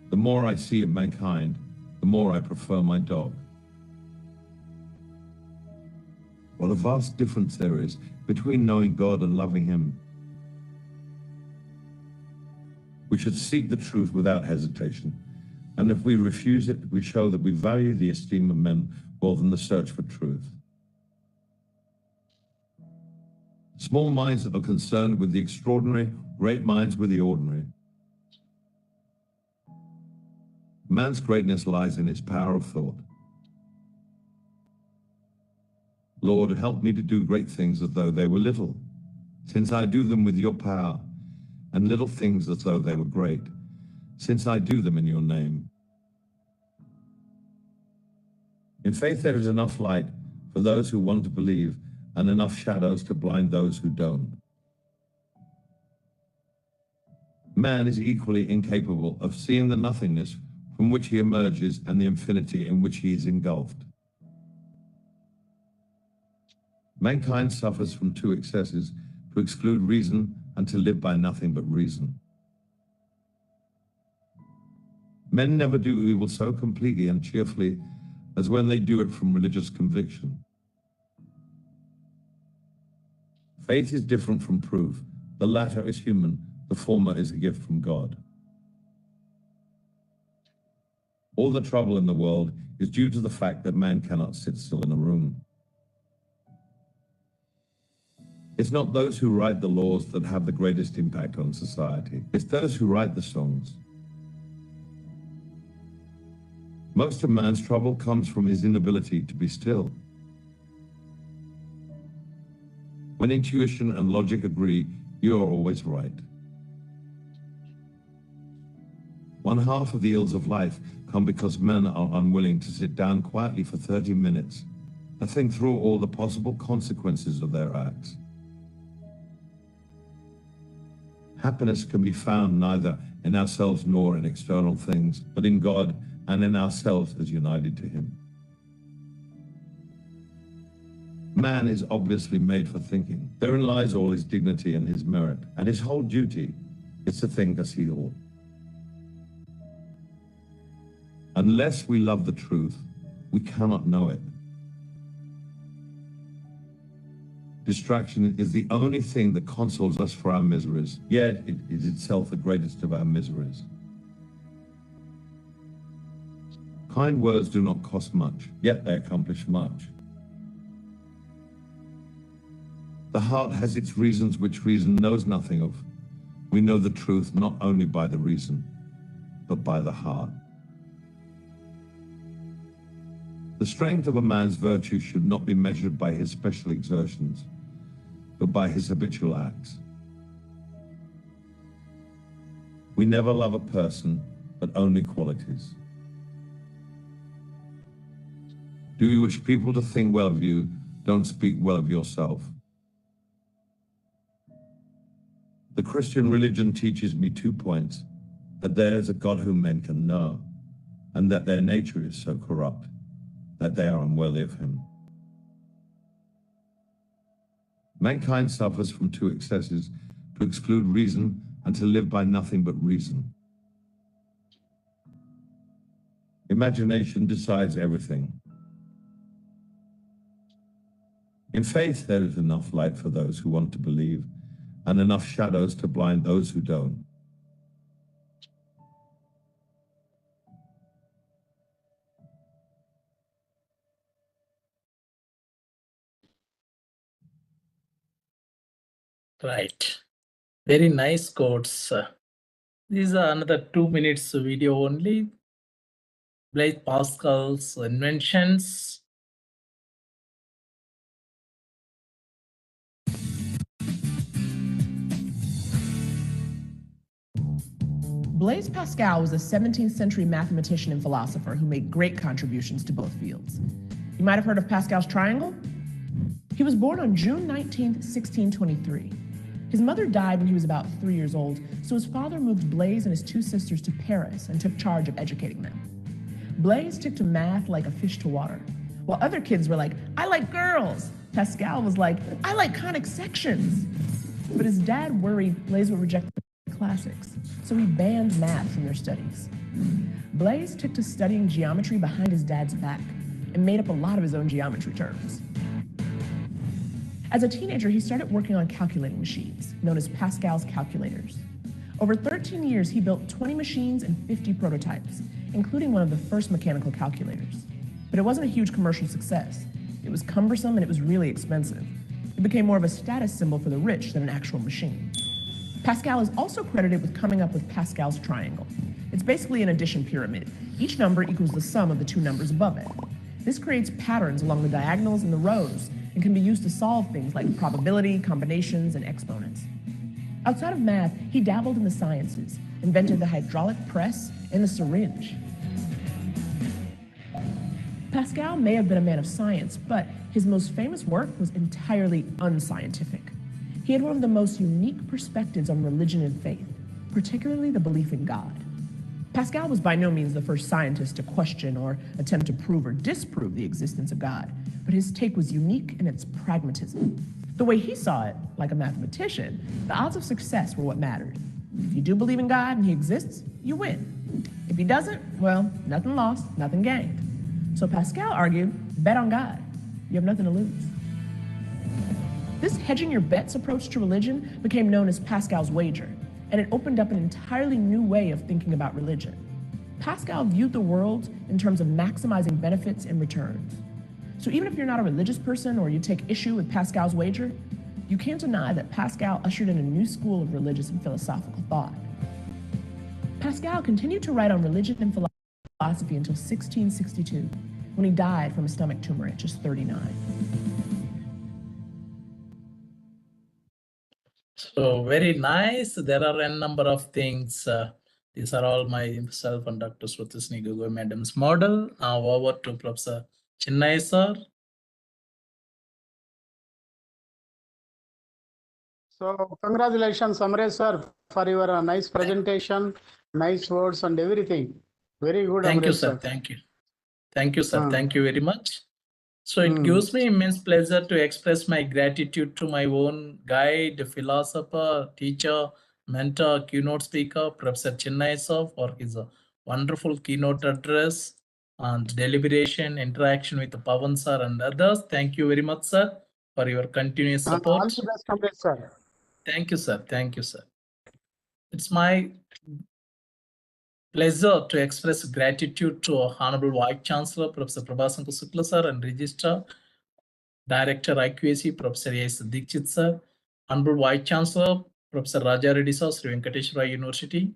The more I see of mankind, the more I prefer my dog. What a vast difference there is between knowing God and loving him. We should seek the truth without hesitation, and if we refuse it, we show that we value the esteem of men more than the search for truth. Small minds that are concerned with the extraordinary, great minds with the ordinary. Man's greatness lies in his power of thought. Lord, help me to do great things as though they were little, since I do them with your power, and little things as though they were great, since I do them in your name. In faith, there is enough light for those who want to believe, and enough shadows to blind those who don't. Man is equally incapable of seeing the nothingness from which he emerges and the infinity in which he is engulfed. Mankind suffers from 2 excesses: to exclude reason and to live by nothing but reason. Men never do evil so completely and cheerfully as when they do it from religious conviction. Faith is different from proof. The latter is human, the former is a gift from God. All the trouble in the world is due to the fact that man cannot sit still in a room. It's not those who write the laws that have the greatest impact on society. It's those who write the songs. Most of man's trouble comes from his inability to be still. When intuition and logic agree, you are always right. 1/2 of the ills of life come because men are unwilling to sit down quietly for 30 minutes and think through all the possible consequences of their acts. Happiness can be found neither in ourselves nor in external things, but in God and in ourselves as united to him. Man is obviously made for thinking. Therein lies all his dignity and his merit, and his whole duty is to think as he ought. Unless we love the truth, we cannot know it. Distraction is the only thing that consoles us for our miseries, yet it is itself the greatest of our miseries. Kind words do not cost much, yet they accomplish much. The heart has its reasons which reason knows nothing of. We know the truth not only by the reason, but by the heart. The strength of a man's virtue should not be measured by his special exertions, but by his habitual acts. We never love a person, but only qualities. Do you wish people to think well of you? Don't speak well of yourself. The Christian religion teaches me 2 points: that there is a God whom men can know, and that their nature is so corrupt that they are unworthy of him. Mankind suffers from 2 excesses: to exclude reason, and to live by nothing but reason. Imagination decides everything. In faith, there is enough light for those who want to believe, and enough shadows to blind those who don't. Right. Very nice quotes. These are another 2 minutes video only. Blaise Pascal's inventions. Blaise Pascal was a 17th century mathematician and philosopher who made great contributions to both fields. You might have heard of Pascal's triangle? He was born on June 19, 1623. His mother died when he was about 3 years old, so his father moved Blaise and his two sisters to Paris and took charge of educating them. Blaise took to math like a fish to water. While other kids were like, I like girls, Pascal was like, I like conic sections. But his dad worried Blaise would reject the classics, so he banned math from their studies. Blaise took to studying geometry behind his dad's back and made up a lot of his own geometry terms. As a teenager, he started working on calculating machines, known as Pascal's calculators. Over 13 years, he built 20 machines and 50 prototypes, including one of the first mechanical calculators. But it wasn't a huge commercial success. It was cumbersome and it was really expensive. It became more of a status symbol for the rich than an actual machine. Pascal is also credited with coming up with Pascal's triangle. It's basically an addition pyramid. Each number equals the sum of the two numbers above it. This creates patterns along the diagonals and the rows and can be used to solve things like probability, combinations, and exponents. Outside of math, he dabbled in the sciences, invented the hydraulic press and the syringe. Pascal may have been a man of science, but his most famous work was entirely unscientific. He had one of the most unique perspectives on religion and faith, particularly the belief in God. Pascal was by no means the first scientist to question or attempt to prove or disprove the existence of God, but his take was unique in its pragmatism. The way he saw it, like a mathematician, the odds of success were what mattered. If you do believe in God and he exists, you win. If he doesn't, well, nothing lost, nothing gained. So Pascal argued, bet on God. You have nothing to lose. This hedging your bets approach to religion became known as Pascal's wager, and it opened up an entirely new way of thinking about religion. Pascal viewed the world in terms of maximizing benefits and returns. So even if you're not a religious person or you take issue with Pascal's wager, you can't deny that Pascal ushered in a new school of religious and philosophical thought. Pascal continued to write on religion and philosophy until 1662, when he died from a stomach tumor at just 39. So very nice. There are a number of things. These are all myself and Dr. Swatisni Gogoi Madam's model. Now over to Professor Chinnai sir. So congratulations, Amresh sir, for your nice presentation, nice words and everything. Very good, Thank you, Amresh sir. Thank you. Thank you, sir. Thank you very much. So it gives me immense pleasure to express my gratitude to my own guide, philosopher, teacher, mentor, keynote speaker, Professor Chinnai sir, for his wonderful keynote address and deliberation, interaction with Pawan sir and others. Thank you very much, sir, for your continuous support. All the best, Amresh sir. Thank you, sir. Thank you, sir. It's my pleasure to express gratitude to our Honorable Vice Chancellor, Professor Prabhasankar Shukla sir, and Registrar, Director IQAC, Professor A.S. Dikshit sir, Honorable Vice Chancellor, Professor Raja Reddy sir, Sri Venkateswara University,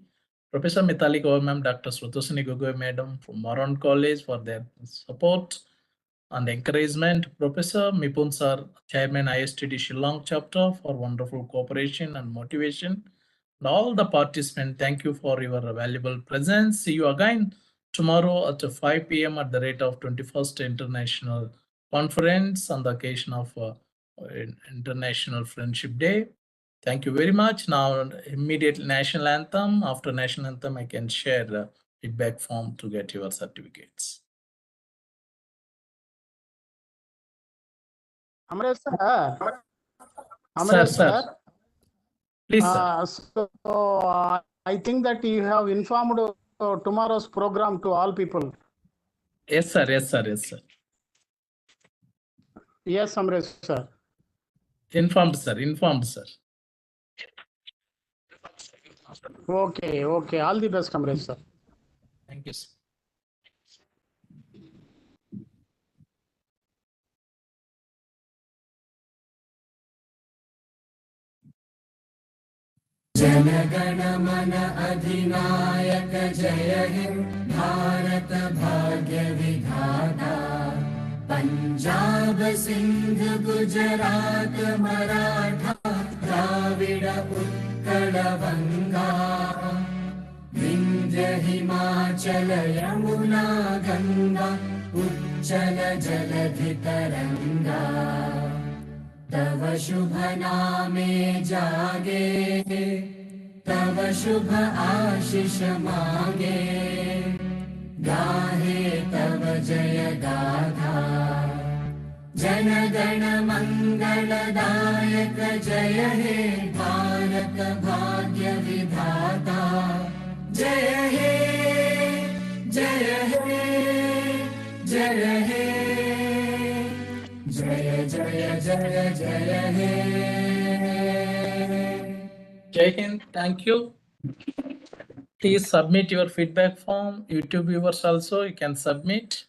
Professor Mithali Gaur ma'am, Dr. Srutosini Gogoi madam from MORAN College for their support and encouragement, Professor Mipun sir, Chairman ISTD Shillong chapter for wonderful cooperation and motivation. And all the participants, thank you for your valuable presence. See you again tomorrow at 5 p.m. at the rate of 21st International Conference on the occasion of International Friendship Day. Thank you very much. Now, immediate national anthem. After national anthem, I can share the feedback form to get your certificates. Amresh sir. Sir, sir. Please, sir. I think that you have informed tomorrow's program to all people. Yes, sir. Yes, sir. Yes, sir. Yes, Amresh, sir. Informed, sir. Informed, sir. Okay, okay. All the best, Amresh, sir. Thank you, sir. Jana Gana Mana अधिनायक जय हे भारत भाग्य विधाता पंजाब सिंध गुजरात मराठा द्राविड उत्कल बंगा विंध्य हिमाचल यमुना गंगा उच्चल जलधि तरंगा तव शुभ नामे जागे तव शुभ आशीष मांगे गाहे तव जय गाथा जन गण मंगलदायक जय हे भारत भाग्य विधाता जय हे जय हे जय हे जय जय जय जय हे Jai Hind. Thank you. Please submit your feedback form. YouTube viewers also, you can submit.